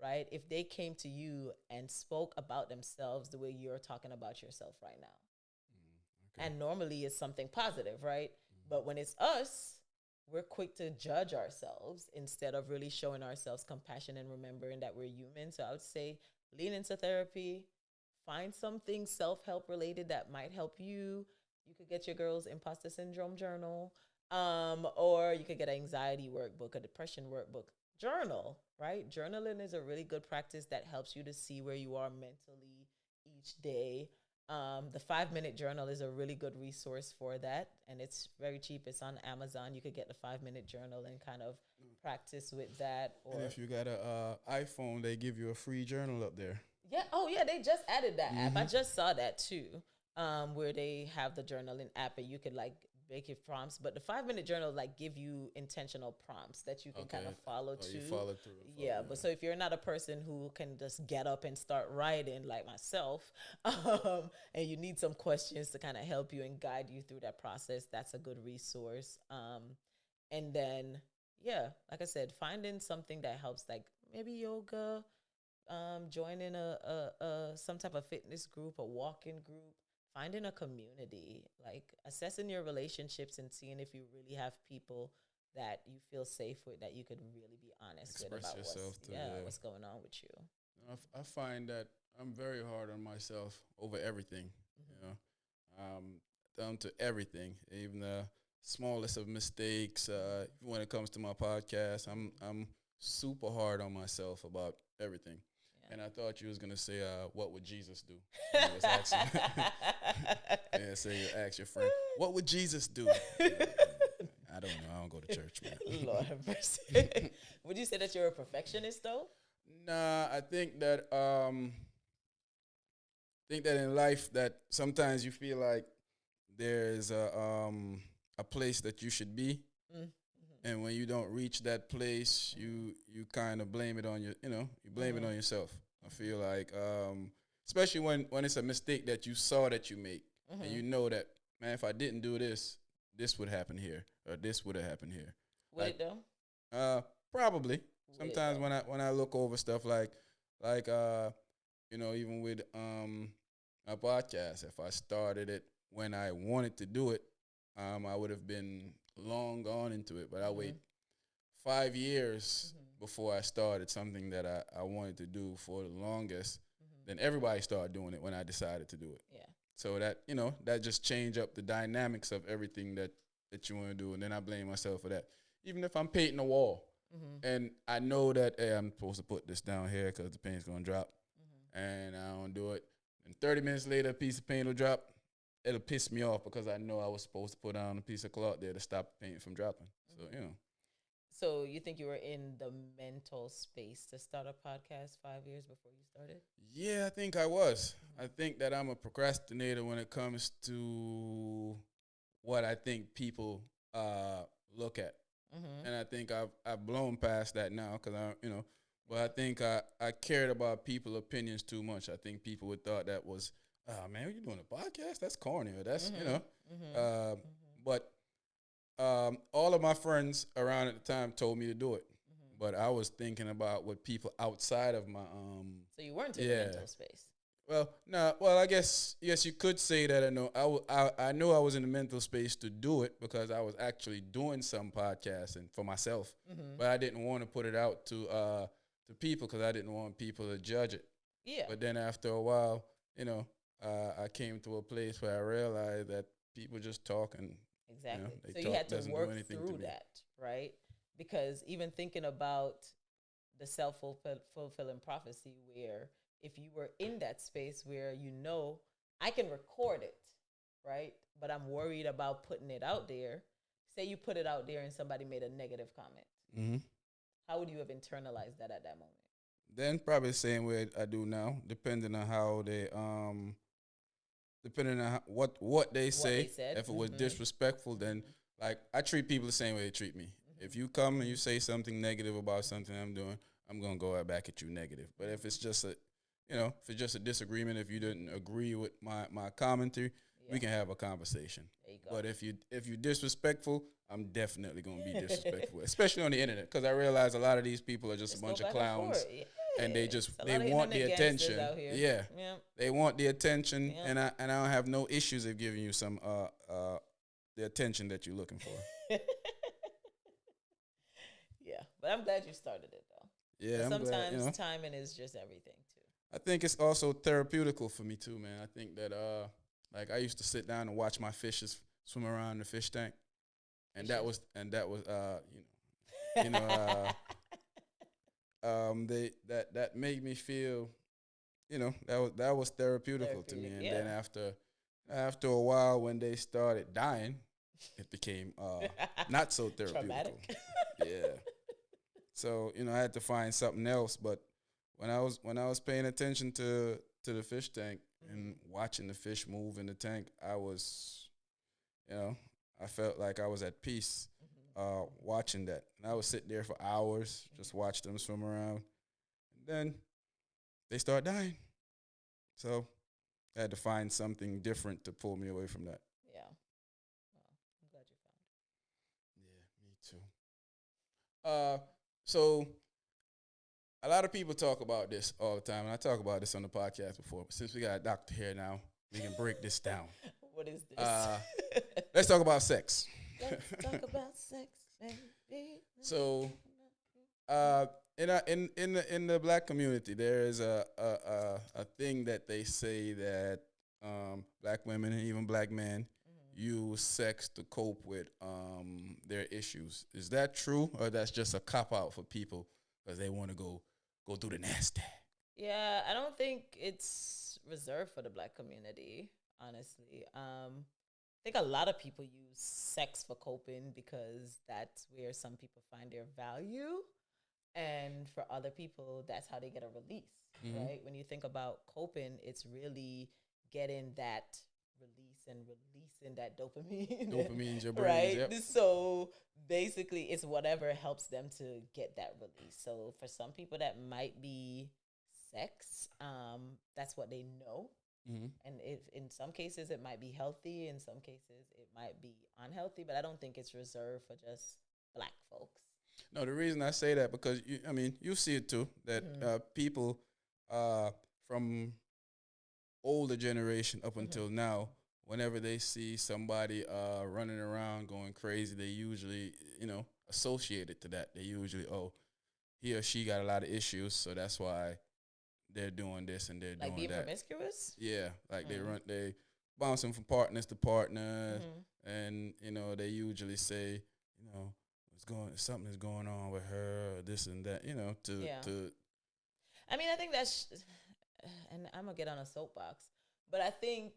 right? If they came to you and spoke about themselves the way you're talking about yourself right now. Okay. And normally it's something positive, right? But when it's us, we're quick to judge ourselves instead of really showing ourselves compassion and remembering that we're human. So I would say lean into therapy, find something self-help related that might help you. You could get your girl's imposter syndrome journal, or you could get an anxiety workbook, a depression workbook. journal, right? Journaling is a really good practice that helps you to see where you are mentally each day. The 5 minute journal is a really good resource for that, and it's very cheap. It's on Amazon. You could get the 5 minute journal and kind of practice with that. And Or if you got a iPhone, they give you a free journal up there. yeah, oh yeah, they just added that app. I Mm-hmm. just saw that too, where they have the journaling app and you could like make it prompts. But the 5 minute journal like give you intentional prompts that you can kind of Okay. follow Oh, you too. follow through. Yeah, Follow, but so if you're not a person who can just get up and start writing like myself, and you need some questions to kind of help you and guide you through that process, that's a good resource. And then yeah, like I said, finding something that helps, like maybe yoga, joining a some type of fitness group, a walking group, finding a community, like assessing your relationships and seeing if you really have people that you feel safe with, that you could really be honest with express about yourself to, yeah. what's going on with you. I find that I'm very hard on myself over everything, you know, um, down to everything, even the smallest of mistakes. When it comes to my podcast, I'm super hard on myself about everything. And I thought you was gonna say, "What would Jesus do?" And I was asking, yeah, say you ask your friend, "What would Jesus do?" I don't know. I don't go to church, man. Lord have mercy. Would you say that you're a perfectionist though? Nah, I think that in life that sometimes you feel like there's a place that you should be, Mm-hmm. and when you don't reach that place, you kind of blame it on you blame it on yourself. I feel like especially when it's a mistake that you saw that you make, and you know that, man, if I didn't do this, this would happen here, or this would have happened here. Would Like it though? probably Would it sometimes though? when I look over stuff like even with a podcast, if I started it when I wanted to do it, I would have been long gone into it. But I wait 5 years before I started something that I wanted to do for the longest. Then everybody started doing it when I decided to do it. Yeah. So that that just changed up the dynamics of everything that you want to do, and then I blame myself for that. Even if I'm painting a wall, and I know that, hey, I'm supposed to put this down here because the paint's gonna drop, and I don't do it. And 30 minutes later, a piece of paint will drop. It'll piss me off because I know I was supposed to put down a piece of cloth there to stop the paint from dropping. So So you think you were in the mental space to start a podcast 5 years before you started? yeah, I think I was. I think that I'm a procrastinator when it comes to what I think people look at. And I think I've blown past that now because but I think I cared about people's opinions too much. I think people would thought that was, oh man, you doing a podcast? That's corny, or that's but all of my friends around at the time told me to do it, but I was thinking about what people outside of my So you weren't in the mental space. well, no. Well, I guess yes, you could say that. I know. I knew I was in the mental space to do it because I was actually doing some podcasting for myself, but I didn't want to put it out to people because I didn't want people to judge it. Yeah. But then after a while, I came to a place where I realized that people just talk and Exactly. they So you talk had to doesn't do work anything to through me. that, right? Because even thinking about the self fulfilling prophecy, where if you were in that space where I can record it, right? But I'm worried about putting it out there. Say you put it out there and somebody made a negative comment. Mm-hmm. How would you have internalized that at that moment? Then probably the same way I do now, depending on what they What they say. said. If it was disrespectful, then like I treat people the same way they treat me. If you come and you say something negative about something I'm doing, I'm gonna go right back at you negative. But if it's just a disagreement, if you didn't agree with my commentary, we can have a conversation. There you go. But if you disrespectful, I'm definitely gonna be disrespectful, especially on the internet, because I realize a lot of these people are just a bunch of clowns, and they want the attention. Yeah, they want the attention, and I don't have no issues of giving you some the attention that you're looking for. Yeah, but I'm glad you started it though. Yeah, I'm sometimes glad, timing is just everything too. I think it's also therapeutical for me too, man. I think that like I used to sit down and watch my fishes swim around the fish tank, and that was that made me feel, that was therapeutical to me. Therapeutic, And then yeah. after a while, when they started dying, it became not so therapeutical. Traumatic. Yeah. So I had to find something else. But when I was paying attention to the fish tank and watching the fish move in the tank, you know, I felt like I was at peace watching that. And I would sit there for hours, just watch them swim around. And then they start dying. So I had to find something different to pull me away from that. Yeah. Well, I'm glad you found. Yeah, me too. So a lot of people talk about this all the time, and I talk about this on the podcast before. But since we got a doctor here now, we can break this down. What is this? Let's talk about sex. Let's talk about sex, baby. So, in the black community, there is a thing that they say that black women and even black men use sex to cope with their issues. Is that true, or that's just a cop out for people because they want to go through the nasty? Yeah, I don't think it's reserved for the black community, honestly. I think a lot of people use sex for coping because that's where some people find their value. And for other people, that's how they get a release, right? When you think about coping, it's really getting that release and releasing that dopamine. Dopamine's your brain, right? yep. So basically, it's whatever helps them to get that release. So for some people, that might be sex. That's what they know. And if in some cases it might be healthy, in some cases it might be unhealthy, but I don't think it's reserved for just black folks. No, the reason I say that because you see it too that people from older generation up until now, whenever they see somebody running around going crazy, they usually associate it to that. They usually, oh, he or she got a lot of issues, so that's why they're doing this and they're Like doing being that. promiscuous? Yeah, like they bouncing from partners to partners, and they usually say, something is going on with her, or this and that, to. I mean, I think that's, and I'm gonna get on a soapbox, but I think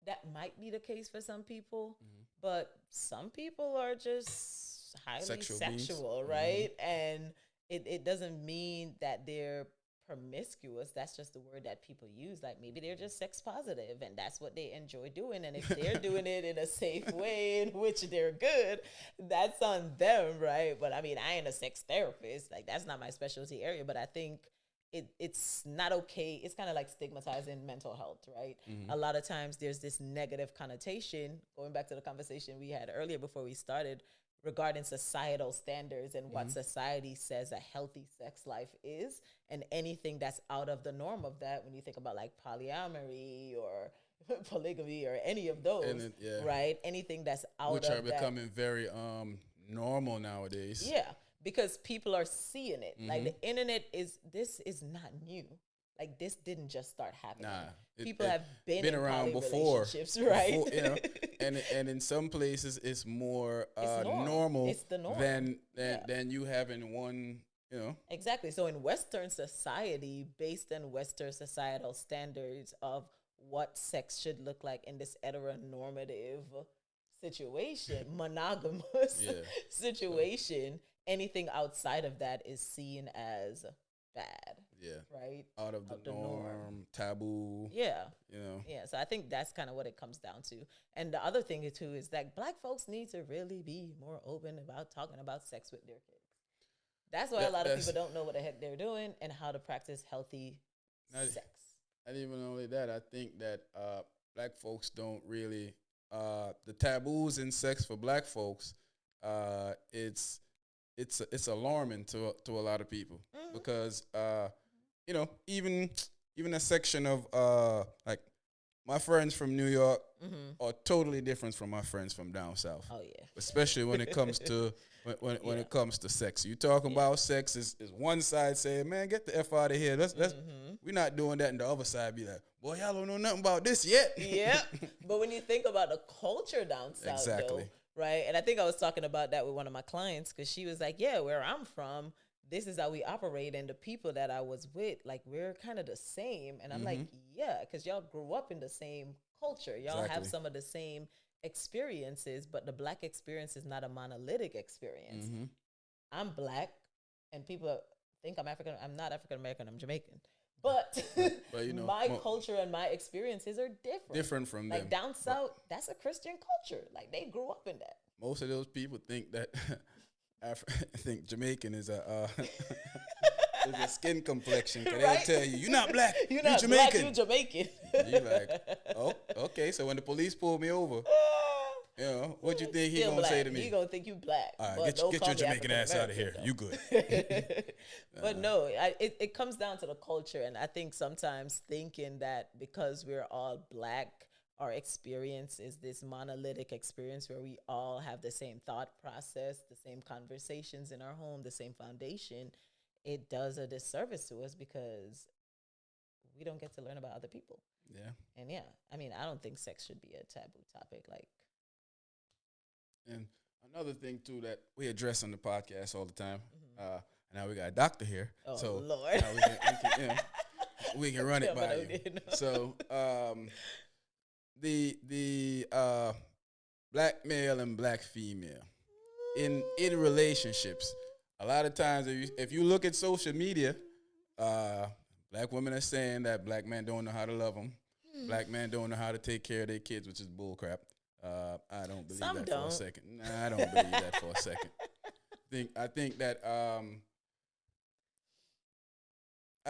that might be the case for some people, but some people are just highly Sexual sexual, beings. right? And it doesn't mean that they're promiscuous. That's just the word that people use. Like maybe they're just sex positive and that's what they enjoy doing. And if they're doing it in a safe way in which they're good, that's on them, right? But I mean, I ain't a sex therapist. Like that's not my specialty area. But I think it's not okay. It's kind of like stigmatizing mental health, right? A lot of times there's this negative connotation, going back to the conversation we had earlier before we started, regarding societal standards and what society says a healthy sex life is, and anything that's out of the norm of that, when you think about like polyamory or polygamy or any of those, right? Anything that's out which of are becoming very normal nowadays. Yeah, because people are seeing it. Like the internet this is not new. Like this didn't just start happening. People have been in around poly before, relationships, right? and in some places it's more normal. It's the norm than you having one. Exactly. So in Western society, based on Western societal standards of what sex should look like in this heteronormative situation, monogamous situation, anything outside of that is seen as bad. Yeah. Right? Out of the norm, taboo. Yeah. Yeah. So I think that's kind of what it comes down to. And the other thing too is that black folks need to really be more open about talking about sex with their kids. That's why a lot of people don't know what the heck they're doing and how to practice healthy sex. And even only that, I think that black folks don't really the taboos in sex for black folks. It's alarming to a lot of people because even a section of like my friends from New York are totally different from my friends from down south. Oh yeah, especially when it comes to when it comes to sex. You talking about sex is one side saying, "Man, get the F out of here. Let's we're not doing that," and the other side be like, "Boy, y'all don't know nothing about this yet." Yeah, but when you think about the culture down south, exactly. Though, right? And I think I was talking about that with one of my clients because she was like, "Yeah, where I'm from, this is how we operate. And the people that I was with, like, we're kind of the same. And I'm like, yeah, because y'all grew up in the same culture. Y'all have some of the same experiences, but the Black experience is not a monolithic experience. I'm Black, and people think I'm African. I'm not African American. I'm Jamaican. But, but you know, my culture and my experiences are different. Different from like them. Down south, that's a Christian culture. Like, they grew up in that. Most of those people think that I think Jamaican is a is a skin complexion. Cause Right? they'll tell you, you're not Black. You're you not Jamaican. Black, you Jamaican. You like, oh, okay. So when the police pulled me over, you know, what you think he Still gonna Black. say to me? He gonna think you Black. All right, but get your Jamaican ass out of here. Though. You good. But no, it comes down to the culture. And I think sometimes thinking that because we're all Black, our experience is this monolithic experience where we all have the same thought process, the same conversations in our home, the same foundation, it does a disservice to us because we don't get to learn about other people. Yeah. And yeah, I mean, I don't think sex should be a taboo topic. Like, and another thing too that we address on the podcast all the time. Now we got a doctor here, oh so Lord, now we can run it by you. So the Black male and Black female in relationships. A lot of times, if you look at social media, Black women are saying that Black men don't know how to love them. Black men don't know how to take care of their kids, which is bullcrap. I don't believe that for a second. Nah, I don't believe that for a second. I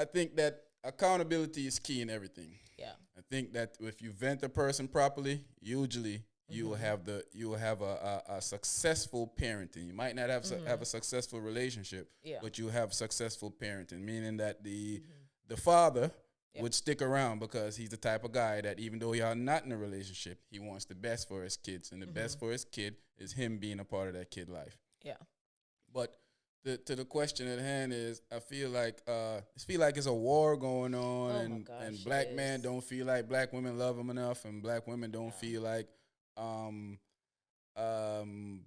think that accountability is key in everything. Yeah. I think that if you vent a person properly, usually you will have a successful parenting. You might not have have a successful relationship, but you have successful parenting, meaning that the father would stick around because he's the type of guy that even though y'all not in a relationship, he wants the best for his kids, and the best for his kid is him being a part of that kid life. Yeah. But to the question at hand is, I feel like it's a war going on, and Black men don't feel like Black women love them enough, and Black women don't feel like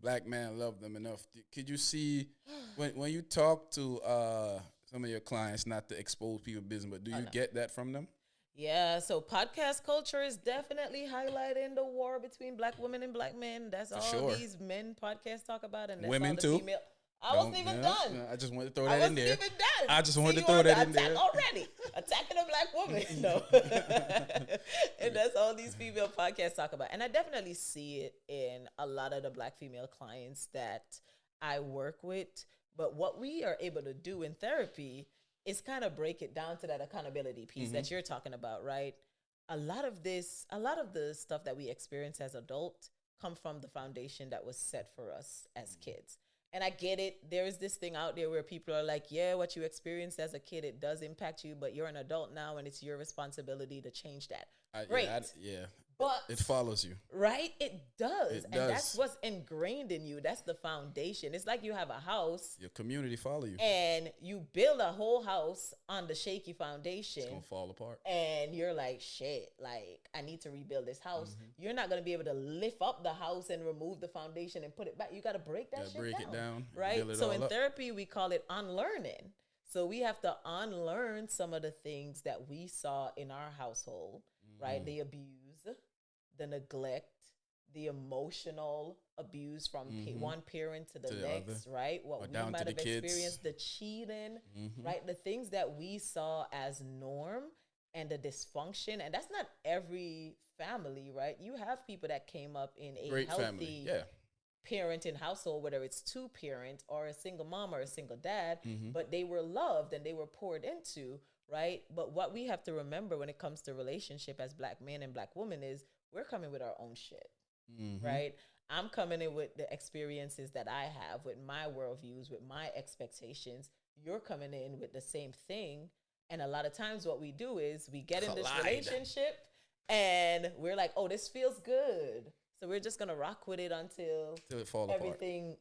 Black men love them enough. Could you see when you talk to some of your clients, not to expose people's business, but do you get that from them? Yeah, so podcast culture is definitely highlighting the war between Black women and Black men. That's all these men podcasts talk about, and that's women all the too. Female. I wasn't even done. I just wanted to throw that in there. I wasn't even done. I just wanted to throw that in there already. Attacking a Black woman. No. And that's all these female podcasts talk about. And I definitely see it in a lot of the Black female clients that I work with. But what we are able to do in therapy is kind of break it down to that accountability piece that you're talking about, right? A lot of the stuff that we experience as adults come from the foundation that was set for us as kids. And I get it. There is this thing out there where people are like, yeah, what you experienced as a kid, it does impact you, but you're an adult now and it's your responsibility to change that. Great. Yeah. But it follows you. Right? It does. That's what's ingrained in you. That's the foundation. It's like you have a house. Your community follow you. And you build a whole house on the shaky foundation. It's going to fall apart. And you're like, shit, like, I need to rebuild this house. You're not going to be able to lift up the house and remove the foundation and put it back. You got to break that shit break it down. Right? So in up. therapy, we call it unlearning. So we have to unlearn some of the things that we saw in our household, right? The abuse, the neglect, the emotional abuse from one parent to the next, other. right? What or we down might to have the kids. experienced, the cheating, right? The things that we saw as norm and the dysfunction. And that's not every family, right? You have people that came up in a Great healthy family. parenting household, whether it's two parent or a single mom or a single dad, but they were loved and they were poured into, right? But what we have to remember when it comes to relationship as Black men and Black women is we're coming with our own shit, right? I'm coming in with the experiences that I have, with my worldviews, with my expectations. You're coming in with the same thing. And a lot of times what we do is we get in this relationship and we're like, oh, this feels good. So we're just going to rock with it until it falls everything,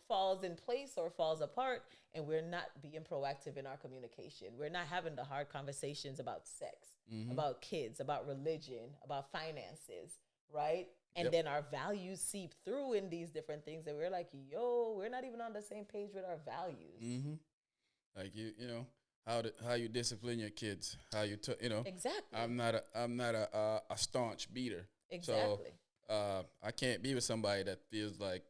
falls in place or falls apart. And we're not being proactive in our communication. We're not having the hard conversations about sex, about kids, about religion, about finances, right? And then our values seep through in these different things. And we're like, yo, we're not even on the same page with our values. Like you know how you discipline your kids, how you you know. Exactly. I'm not a staunch beater. So Exactly. I can't be with somebody that feels like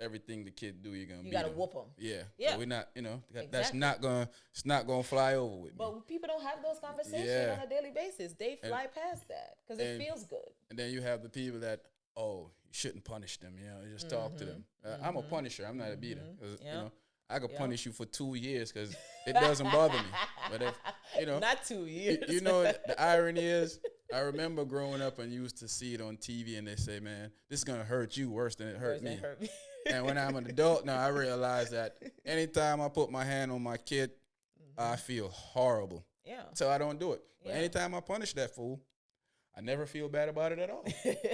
everything the kid do, you're gonna You beat gotta them. whoop them. Yeah, Yeah. so we're not, you know, that's Exactly. it's not gonna fly over with me. But people don't have those conversations Yeah, on a daily basis. They and fly past that because it and feels good. and then you have the people that, oh, you shouldn't punish them. You know, you just talk to them. I'm a punisher. I'm not a beater. 'Cause, you Yeah. know, I could Yeah. punish you for 2 years because it doesn't bother me. But if you know, Not 2 years. you know, the irony is, I remember growing up and used to see it on TV, and they say, "Man, this is gonna hurt you worse than it hurt Words that me." hurt me. And when I'm an adult now, I realize that anytime I put my hand on my kid, I feel horrible. Yeah. So I don't do it. But Yeah. anytime I punish that fool, I never feel bad about it at all.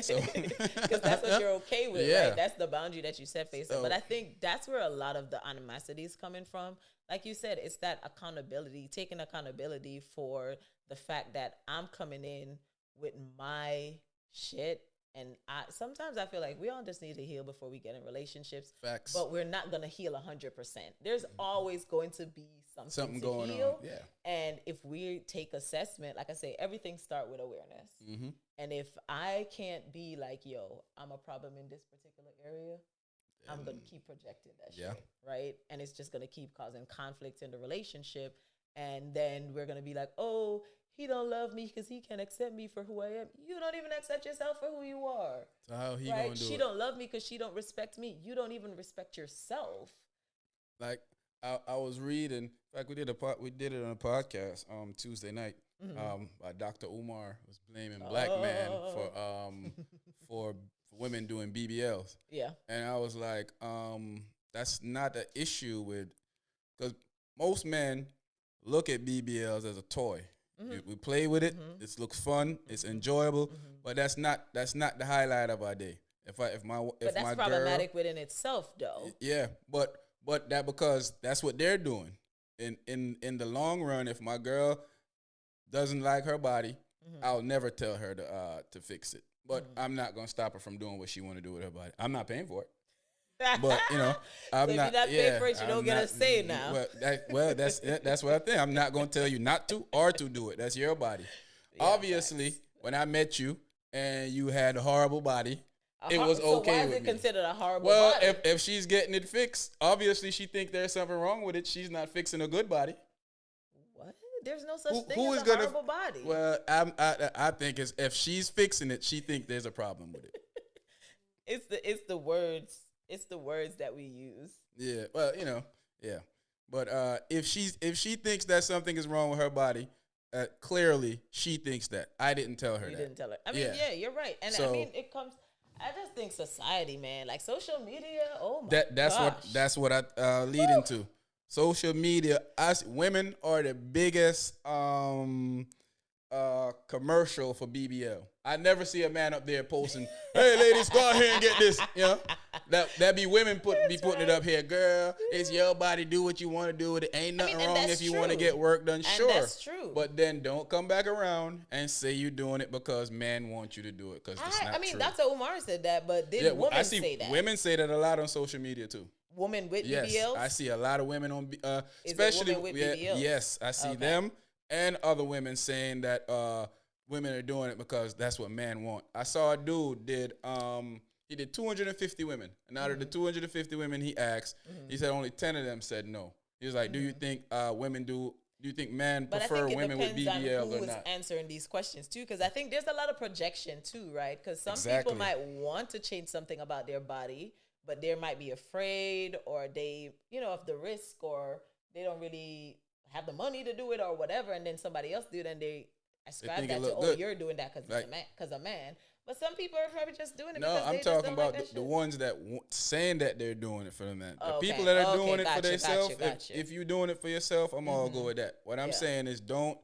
So Because that's what you're okay with, Yeah. right? That's the boundary that you set face up. So- But I think that's where a lot of the animosity is coming from. Like you said, it's that accountability, taking accountability for the fact that I'm coming in with my shit. And sometimes I feel like we all just need to heal before we get in relationships. Facts. But we're not going to heal 100%. There's always going to be something to going heal. on. Yeah. And if we take assessment, like I say, everything start with awareness. Mm-hmm. And if I can't be like, yo, I'm a problem in this particular area, I'm going to keep projecting that Yeah. shit, right? And it's just going to keep causing conflict in the relationship. And then we're going to be like, oh, he don't love me because he can't accept me for who I am. You don't even accept yourself for who you are. So how he right? gonna do She it? don't love me because she don't respect me. You don't even respect yourself. Like I was reading. In fact, we did it on a podcast Tuesday night. By Dr. Umar was blaming black men for women doing BBLs. Yeah. And I was like, that's not the issue with, because most men look at BBLs as a toy. We play with it. It looks fun. It's enjoyable. But that's not the highlight of our day. If But that's my problematic within itself, though. yeah, but that, because that's what they're doing. In the long run, if my girl doesn't like her body, I'll never tell her to fix it. But I'm not gonna stop her from doing what she want to do with her body. I'm not paying for it. But you know, I'm So if not. you're not paying for it, you I'm don't get a not- say now. That's what I think. I'm not gonna tell you not to or to do it. That's your body. Yeah, Obviously, when I met you and you had a horrible body, it was So okay why is with it me. considered a horrible Well, body? if she's getting it fixed, obviously she think there's something wrong with it. She's not fixing a good body. What? There's no such thing Who as is a gonna? horrible body. Well, I think it's, if she's fixing it, she think there's a problem with it. It's the words. It's the words that we use. Yeah. Well, you know. Yeah. But if she thinks that something is wrong with her body, clearly she thinks that. I didn't tell her You that. didn't tell her. I mean, yeah, you're right. And I So- mean, it comes. I just think society, man, like social media. Oh my That's gosh. what I lead into. Social media. Women are the biggest commercial for BBL. I never see a man up there posting, "Hey ladies, go out here and get this." You know, that be women putting it up here. Girl, it's your body. Do what you want to do with it. Ain't nothing and wrong that's if you want to true. get work done. And Sure, that's true. But then don't come back around and say you're doing it because men want you to do it, because it's not I mean, true. Dr. Umar said that, but did Yeah, women I see say that? women say that a lot on social media too. Women with Yes, BBLs? I see a lot of women on, Is it especially women with yeah, BBLs? yes, I see Okay. them and other women saying that women are doing it because that's what men want. I saw a dude he did 250 women, and out of the 250 women he asked, he said only 10 of them said no. He was like, "Do you think women do? Do you think men But I prefer think it women with depends on BBL who or is not?" answering these questions too, because I think there's a lot of projection too, right? Because some Exactly. people might want to change something about their body, but they might be afraid, or they, of the risk, or they don't really have the money to do it, or whatever. And then somebody else do it, and they ascribe think it that to, look oh, good. you're doing that because Like- a man. But some people are probably just doing it No, because I'm they just talking don't about like that the shit. ones that saying that they're doing it for the men. The Oh, people okay. that are Okay, doing it for gotcha, themselves, gotcha. if you're doing it for yourself, I'm all good with that. What I'm Yeah. saying is don't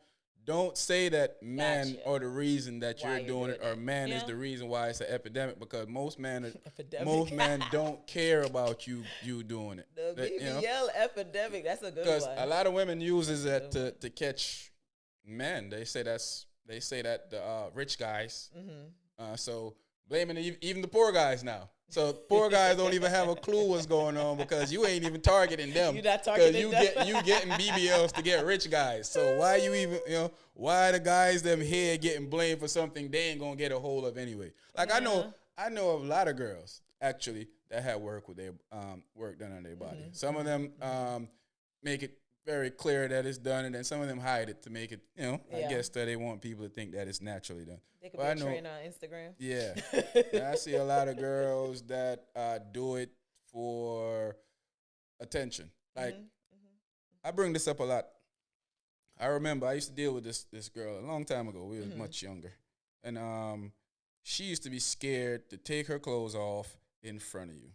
say that men Gotcha. are the reason that Why you're you're doing doing it, or it. man is Yeah. the reason why it's an epidemic, because most men Epidemic. most men don't care about you doing it. The They- BBL epidemic. That's a good because one. a lot of women uses that to catch men. They say that the rich guys. So blaming even the poor guys now. So poor guys don't even have a clue what's going on because you ain't even targeting them. You not Because targeting them. you getting BBLs to get rich guys. So why you even why the guys them here getting blamed for something they ain't gonna get a hold of anyway? Like I know of a lot of girls actually that had work with their work done on their body. Some of them make it very clear that it's done, and then some of them hide it to make it, I guess that they want people to think that it's naturally done. They could be a trainer on Instagram. Yeah. And I see a lot of girls that do it for attention. Like, I bring this up a lot. I remember I used to deal with this girl a long time ago. We were much younger. And she used to be scared to take her clothes off in front of you.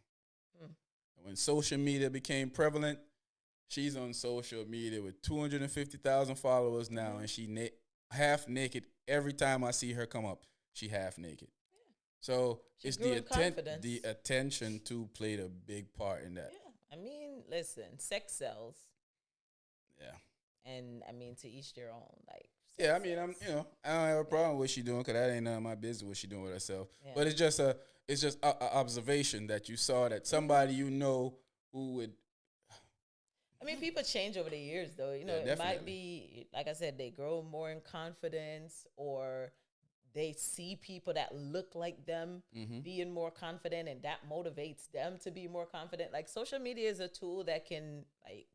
When social media became prevalent, she's on social media with 250,000 followers now, and she half naked every time I see her come up. She half naked. Yeah. So it's the attention to played a big part in that. Yeah, I mean, listen, sex sells. Yeah. And I mean, to each their own. Like. Yeah, I mean, I don't have a problem with what she doing because that ain't none of my business what she doing with herself. Yeah. But it's just a observation that you saw that somebody who would. I mean, people change over the years, though. It might be, like I said, they grow more in confidence, or they see people that look like them being more confident, and that motivates them to be more confident. Like, social media is a tool that can, like,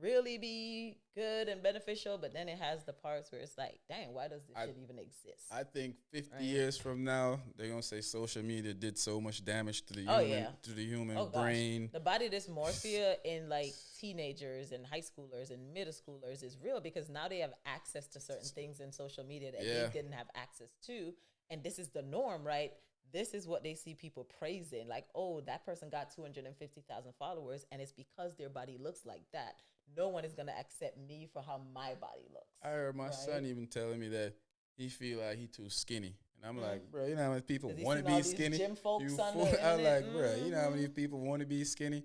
really be good and beneficial, but then it has the parts where it's like, dang, why does this shit even exist? I think 50 years from now, they're gonna say social media did so much damage to the human brain. The body dysmorphia in like teenagers and high schoolers and middle schoolers is real because now they have access to certain things in social media that they didn't have access to, and this is the norm, right? This is what they see people praising. Like, oh, that person got 250,000 followers, and it's because their body looks like that. No one is going to accept me for how my body looks. I heard my son even telling me that he feel like he too skinny. And I'm like, bro, you know how many people want to be skinny? Gym folks on I'm like, bro, you know how many people want to be skinny?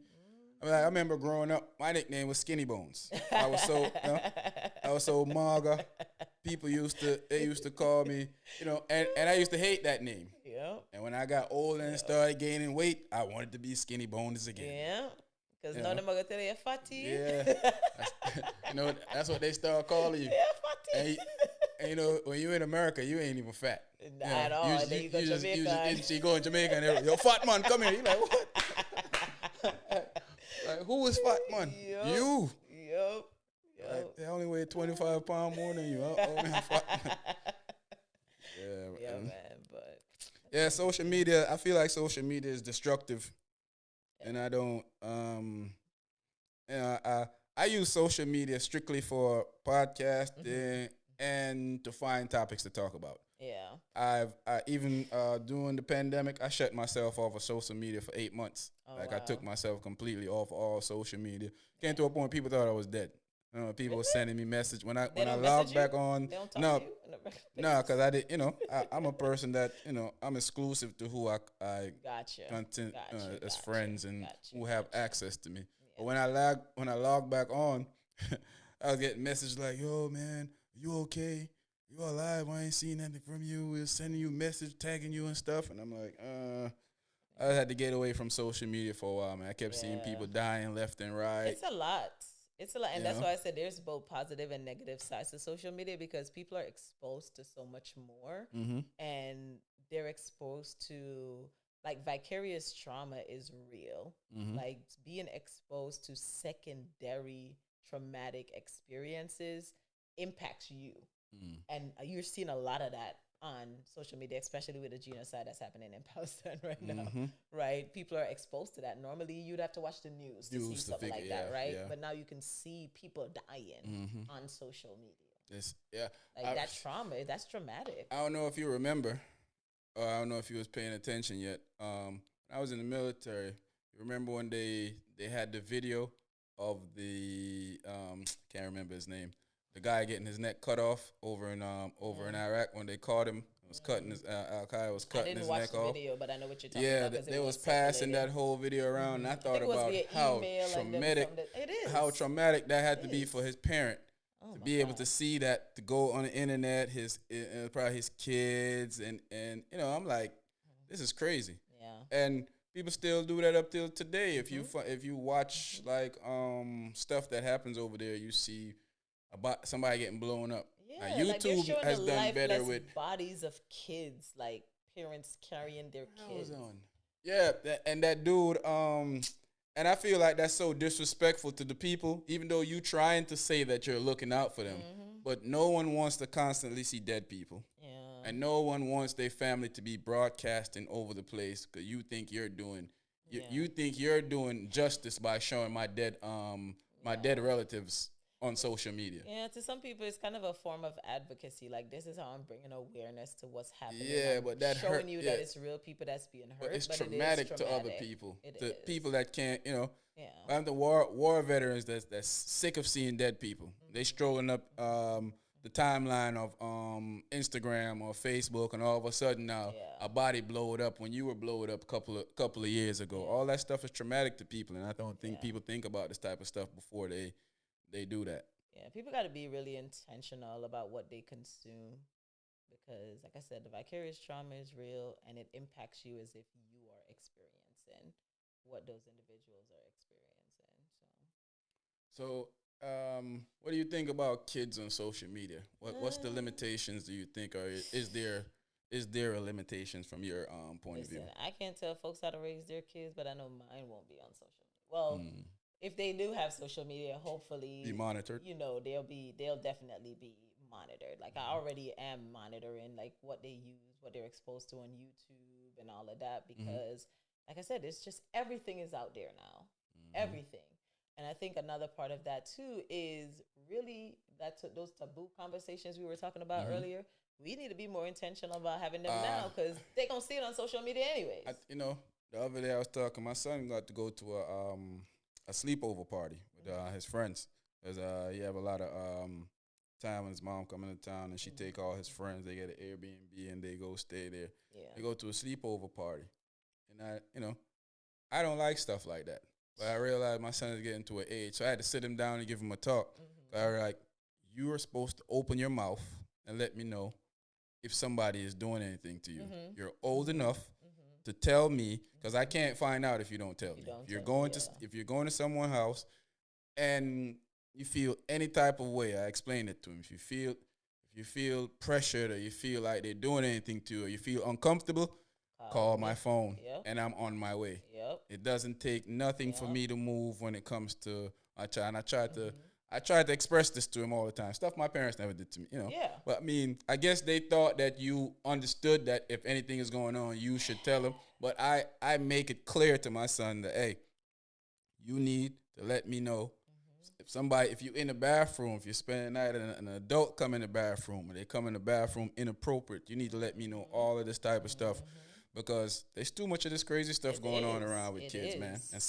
I remember growing up, my nickname was Skinny Bones. I was so mager. People used to call me, and I used to hate that name. Yeah. And when I got older and started gaining weight, I wanted to be Skinny Bones again. Yeah. Because none of them are going to tell you fatty. Yeah. That's what they start calling you. Yeah, fatty. And when you're in America, you ain't even fat. Not at all. And then you go to Jamaica. You go in Jamaica and yo, fat man, come here. You're like, what? Like, who is fat man? Yep. You. Yep. Like, they only weigh 25 pounds more than you. Fat man. Yeah, man. But yeah, social media. I feel like social media is destructive, and I don't. I use social media strictly for podcasting and to find topics to talk about. Yeah. I even during the pandemic, I shut myself off of social media for 8 months. I took myself completely off all social media. Came to a point people thought I was dead. People were sending me message when I logged back on. They don't talk to you? No, because I did. I'm a person that I'm exclusive to who I content as friends and who have access to me. Yeah. But when I log back on, I was getting messages like, "Yo, man, you okay? You alive? I ain't seen anything from you. We're sending you message, tagging you and stuff." And I'm like, I had to get away from social media for a while, man. I kept seeing people dying left and right. It's a lot. And that's why I said there's both positive and negative sides to social media because people are exposed to so much more, and they're exposed to, like, vicarious trauma is real. Like, being exposed to secondary traumatic experiences impacts you. And you're seeing a lot of that on social media, especially with the genocide that's happening in Palestine right now, right? People are exposed to that. Normally, you'd have to watch the news to see something like that, right? Yeah. But now you can see people dying on social media. That trauma, that's traumatic. I don't know if you remember, or I don't know if you was paying attention yet. I was in the military. You remember when they had the video of the can't remember his name. The guy getting his neck cut off over in Iraq when they caught him. It was cutting his Al Qaeda was cutting his neck off. I didn't watch the video, but I know what you're talking about. Yeah, they was passing that whole video around, and I thought about how traumatic that had to be for his parent to be able to see that, to go on the internet, probably his kids, and I'm like, this is crazy. Yeah. And people still do that up till today. Mm-hmm. If you watch Mm-hmm. like stuff that happens over there, you see about somebody getting blown up. Now Yeah, like they're YouTube showing the has done better lifeless with. bodies of kids, like parents carrying their I was kids. on. Yeah, and that dude. And I feel like that's so disrespectful to the people. Even though you trying to say that you're looking out for them, Mm-hmm. but no one wants to constantly see dead people, Yeah. and no one wants their family to be broadcasting over the place because you think you're doing. Yeah. You think you're doing justice by showing my dead Yeah. relatives on social media. Yeah, to some people, it's kind of a form of advocacy. Like, this is how I'm bringing awareness to what's happening. Yeah, I'm but that showing hurt. you Yeah, that it's real people that's being but hurt, it's but it is traumatic to other traumatic. people, It to is. people that can't, Yeah. I'm the war veterans that's sick of seeing dead people. They Mm-hmm. strolling up the timeline of Instagram or Facebook, and all of a sudden now Yeah. a body blowed up when you were blowed up a couple of years ago. Yeah. All that stuff is traumatic to people, and I don't think Yeah. people think about this type of stuff before they do that. Yeah. People got to be really intentional about what they consume because, like I said, the vicarious trauma is real and it impacts you as if you are experiencing what those individuals are experiencing. So, what do you think about kids on social media? So, What's the limitations do you think are is there a limitations from your point of view? listen, I can't tell folks how to raise their kids, but I know mine won't be on social media. Well, Mm. if they do have social media, Be hopefully, monitored. they'll definitely be monitored. Like I already am monitoring like what they use, what they're exposed to on YouTube and all of that Mm-hmm. because like I said, it's just everything is out there now. Mm-hmm. Everything. And I think another part of that too is really those taboo conversations we were talking about Mm-hmm. earlier. We need to be more intentional about having them Uh, now because they're gonna see it on social media anyways. the other day I was talking. My son got to go to a sleepover party with his friends. Cause he have a lot of time when his mom coming to town, and she take all his friends. They get an Airbnb and they go stay there. Yeah. They go to a sleepover party, and I don't like stuff like that. But I realized my son is getting to an age, so I had to sit him down and give him a talk. So I was like, you are supposed to open your mouth and let me know if somebody is doing anything to you. Mm-hmm. You're old enough Mm-hmm. to tell me, because I can't find out if you don't tell You me. don't If you're tell me, going to if you're going to someone's house and you feel any type of way, I explain it to him. If you feel pressured, or you feel like they're doing anything to you, or you feel uncomfortable, call Me. my phone Yep. and I'm on my way. Yep. It doesn't take nothing for Yep. me to move when it comes to Mm-hmm. I tried to express this to him all the time. Stuff my parents never did to me. Yeah. But I mean, I guess they thought that you understood that if anything is going on, you should tell them. But I make it clear to my son that, hey, you need to let me know if you're in the bathroom, if you're spending the night and an adult come in the bathroom, or they come in the bathroom inappropriate, you need to let me know all of this type of stuff, because there's too much of this crazy stuff It going on is. around with It kids, man. is. And It is.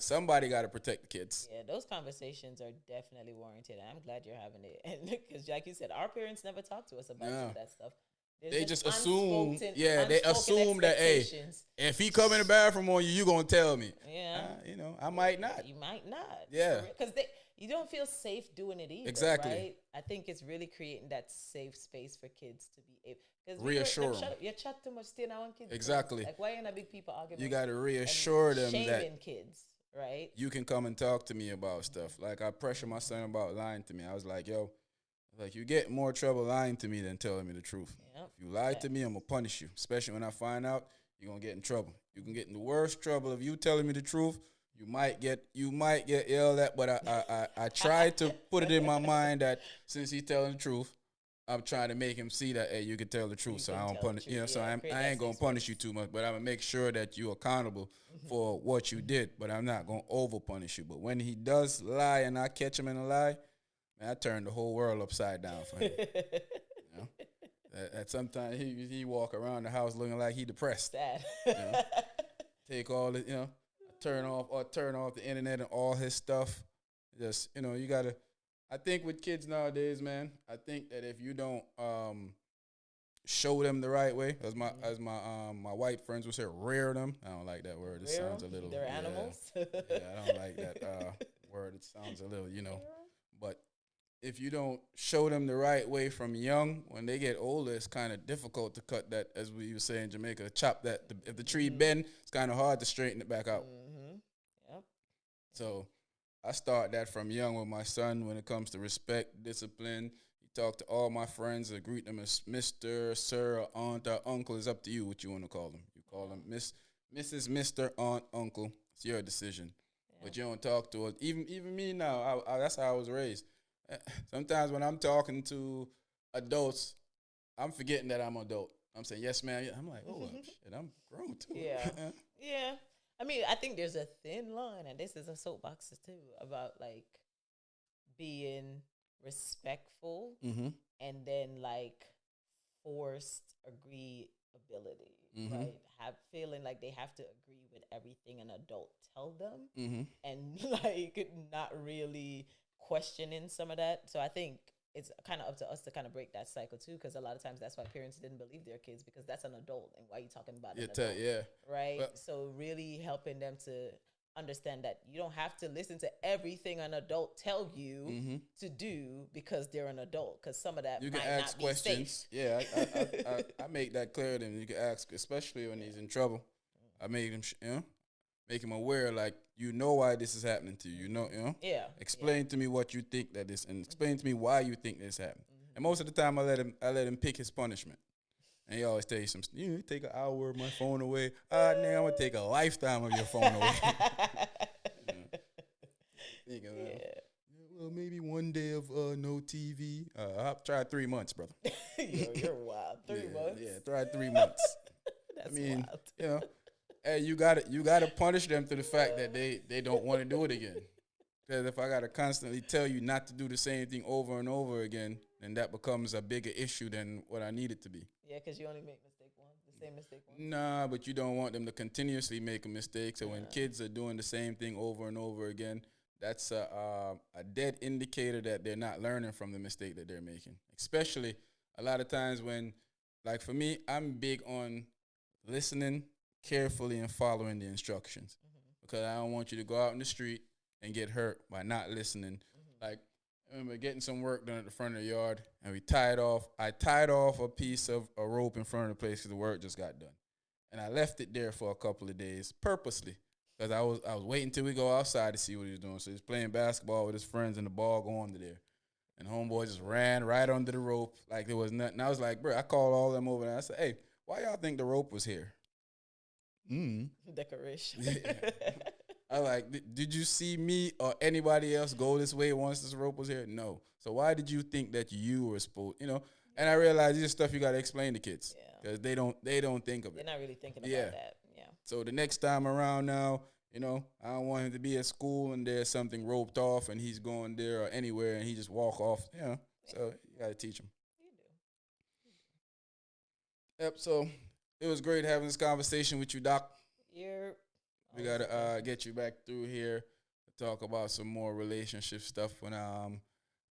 somebody got to protect the kids. Yeah, those conversations are definitely warranted. And I'm glad you're having it. And because, like you said, our parents never talked to us about some Yeah. of that stuff. There's They just assume, they unspoken assume that, hey, expectations. if he come in the bathroom on you, you gonna tell me. Yeah. I might not. You might not. Yeah. Because you don't feel safe doing it either. Exactly. Right? I think it's really creating that safe space for kids to be able. Because Reassure them. You chat too much, stay now on kids. Exactly. Like, why ain't a big people argument? You got to reassure them shaming that kids, right? you can come and talk to me about stuff. Like, I pressure my son about lying to me. I was like, yo, you get more trouble lying to me than telling me the truth. Yep. If you lie to me, I'm going to punish you. Especially when I find out, you're going to get in trouble. You can get in the worst trouble of you telling me the truth. You might get yelled at, but I try to put it in my mind that since he's telling the truth, I'm trying to make him see that, hey, you can tell the truth, so I don't punish. So I ain't gonna punish you too much, but I'm gonna make sure that you're accountable for what you did. But I'm not gonna over punish you. But when he does lie and I catch him in a lie, man, I turn the whole world upside down for him. At sometimes he walk around the house looking like he depressed. Sad. Take all the turn off the internet and all his stuff. Just you gotta. I think with kids nowadays, man, I think that if you don't show them the right way, as my white friends would say, rear them. I don't like that word. It sounds a little. They're animals. Yeah, I don't like that word. It sounds a little, but if you don't show them the right way from young, when they get older, it's kind of difficult to cut that, as we were saying in Jamaica, chop that. If the tree bend, it's kind of hard to straighten it back out. Mm-hmm. Yep. So I start that from young with my son when it comes to respect, discipline. You talk to all my friends and greet them as Mr., Sir, or Aunt, or Uncle. It's up to you what you want to call them. You call them Miss, Mrs., Mr., Aunt, Uncle. It's your decision. Yeah. But you don't talk to us. Even me now, that's how I was raised. Eh, Sometimes when I'm talking to adults, I'm forgetting that I'm an adult. I'm saying, yes, ma'am. Yeah. I'm like, oh, shit, I'm grown too. Yeah. Yeah. I mean, I think there's a thin line, and this is a soapbox too, about like being respectful Mm-hmm. and then like forced agreeability, Mm-hmm. right? Have feeling like they have to agree with everything an adult tell them, Mm-hmm. and like not really questioning some of that. So I think it's kind of up to us to kind of break that cycle too, because a lot of times that's why parents didn't believe their kids, because that's an adult, and why are you talking about an adult, Yeah. right? But So really helping them to understand that you don't have to listen to everything an adult tell you mm-hmm. to do because they're an adult, because some of that You can might ask not be safe. questions. Yeah, I make that clear to him. You can ask, especially when he's in trouble. I make him, make him aware, like, you know why this is happening to you. Yeah. Explain to me what you think that this, and explain to me why you think this happened. And Mm-hmm. most of the time, I let him pick his punishment. And he always tell you some, take an hour of my phone away. Ah, nigga, I'm gonna take a lifetime of your phone away. Thinking, Yeah. well, maybe one day of no TV. I'll try 3 months, brother. You're wild. 3 months. Yeah, try 3 months. I That's mean, wild. you know, hey, you gotta punish them to the fact that they don't want to do it again. Because if I gotta constantly tell you not to do the same thing over and over again, then that becomes a bigger issue than what I need it to be. Yeah, because you only make the same mistake once. Nah, but you don't want them to continuously make a mistake. So when Yeah. kids are doing the same thing over and over again, that's a dead indicator that they're not learning from the mistake that they're making. Especially a lot of times when, like for me, I'm big on listening carefully and following the instructions, because I don't want you to go out in the street and get hurt by not listening. Like, I remember getting some work done at the front of the yard, and I tied off a piece of a rope in front of the place because the work just got done. And I left it there for a couple of days purposely, because I was waiting till we go outside to see what he was doing. So he's playing basketball with his friends, and the ball going to there. And homeboy just ran right under the rope like there was nothing. I was like, bro, I called all them over there. I said, hey, why y'all think the rope was here? Decoration. I like, did you see me or anybody else go this way once this rope was here? No. So why did you think that you were supposed? And I realized this is stuff you got to explain to kids, Yeah. because they don't think of They're it. not really thinking Yeah. about that. Yeah. So the next time around now, I don't want him to be at school and there's something roped off and he's going there or anywhere and he just walk off. So you got to teach him. You do. Yep. So it was great having this conversation with you, Doc. You're We always gotta a pleasure. get you back through here to talk about some more relationship stuff when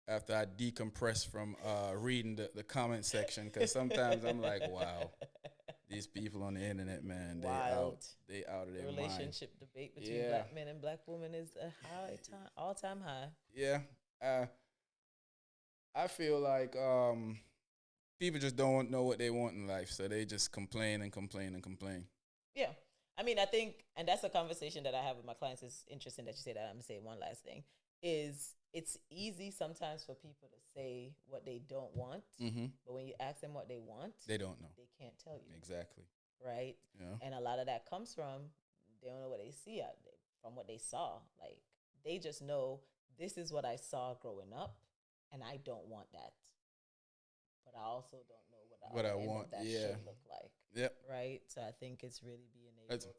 after I decompress from reading the comment section, because sometimes I'm like, wow, these people on the internet, man, Wild. they out of The their mind. relationship debate between Yeah. black men and black women is a all time high. Yeah, I feel like people just don't know what they want in life, so they just complain and complain and complain. Yeah. I mean, I think, and that's a conversation that I have with my clients. It's interesting that you say that. I'm going to say one last thing is it's easy sometimes for people to say what they don't want, but when you ask them what they want, They don't know. they can't tell you. Exactly. Right? Yeah. And a lot of that comes from they don't know what they see out there, from what they saw. Like, they just know this is what I saw growing up, and I don't want that. But I also don't know what the What I other end want, of that yeah. should look like. Yep. Right? So I think it's really being able That's- to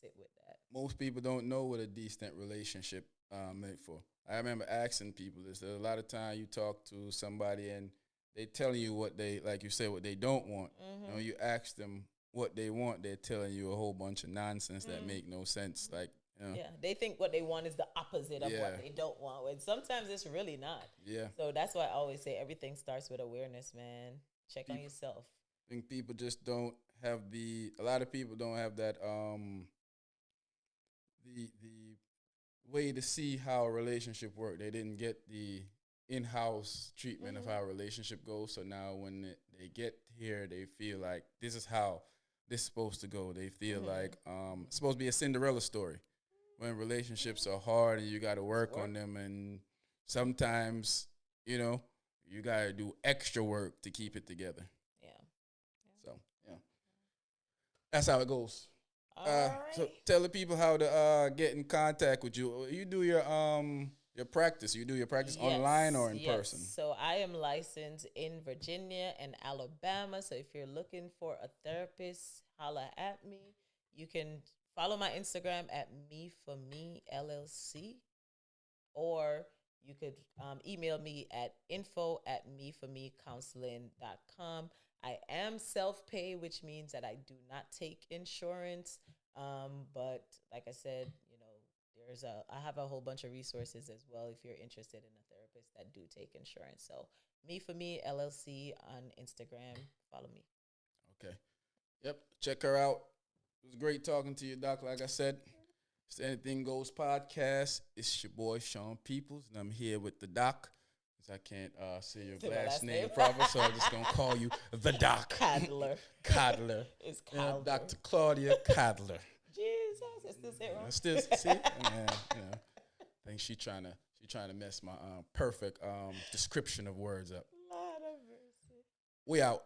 sit with that. Most people don't know what a decent relationship make for. I remember asking people this. There's a lot of time you talk to somebody and they telling you what they, like you said, what they don't want. And when you ask them what they want, they're telling you a whole bunch of nonsense that make no sense. Like, Yeah, they think what they want is the opposite of Yeah. what they don't want, when sometimes it's really not. yeah. So that's why I always say everything starts with awareness, man. Check on yourself. I think people just don't have a lot of people don't have that the way to see how a relationship works. They didn't get in-house treatment of how a relationship goes. So now when they get here, they feel like this is how this is supposed to go. They feel like it's supposed to be a Cinderella story when relationships are hard and you got to work on them, and sometimes you got to do extra work to keep it together. Yeah. So yeah, that's how it goes. All right. So tell the people how to get in contact with you. You do your practice. You do your practice online or in person. So I am licensed in Virginia and Alabama. So if you're looking for a therapist, holla at me. You can follow my Instagram at me for me LLC, or you could email me at info@meformecounseling.com. I am self-pay, which means that I do not take insurance. But like I said, I have a whole bunch of resources as well if you're interested in a therapist that do take insurance. So me for me LLC on Instagram. Follow me. Okay. Yep. Check her out. It was great talking to you, Doc. Like I said, it's the Anything Goes podcast. It's your boy Sean Peoples, and I'm here with the Doc. I can't say your last name proper, so I'm just gonna call you the Doc. Cadler. Cadler. It's Cadler. Dr. Claudia Cadler. Jesus, I still say it wrong. Still see, I think she trying to mess my perfect description of words up. Lord of mercy. We out.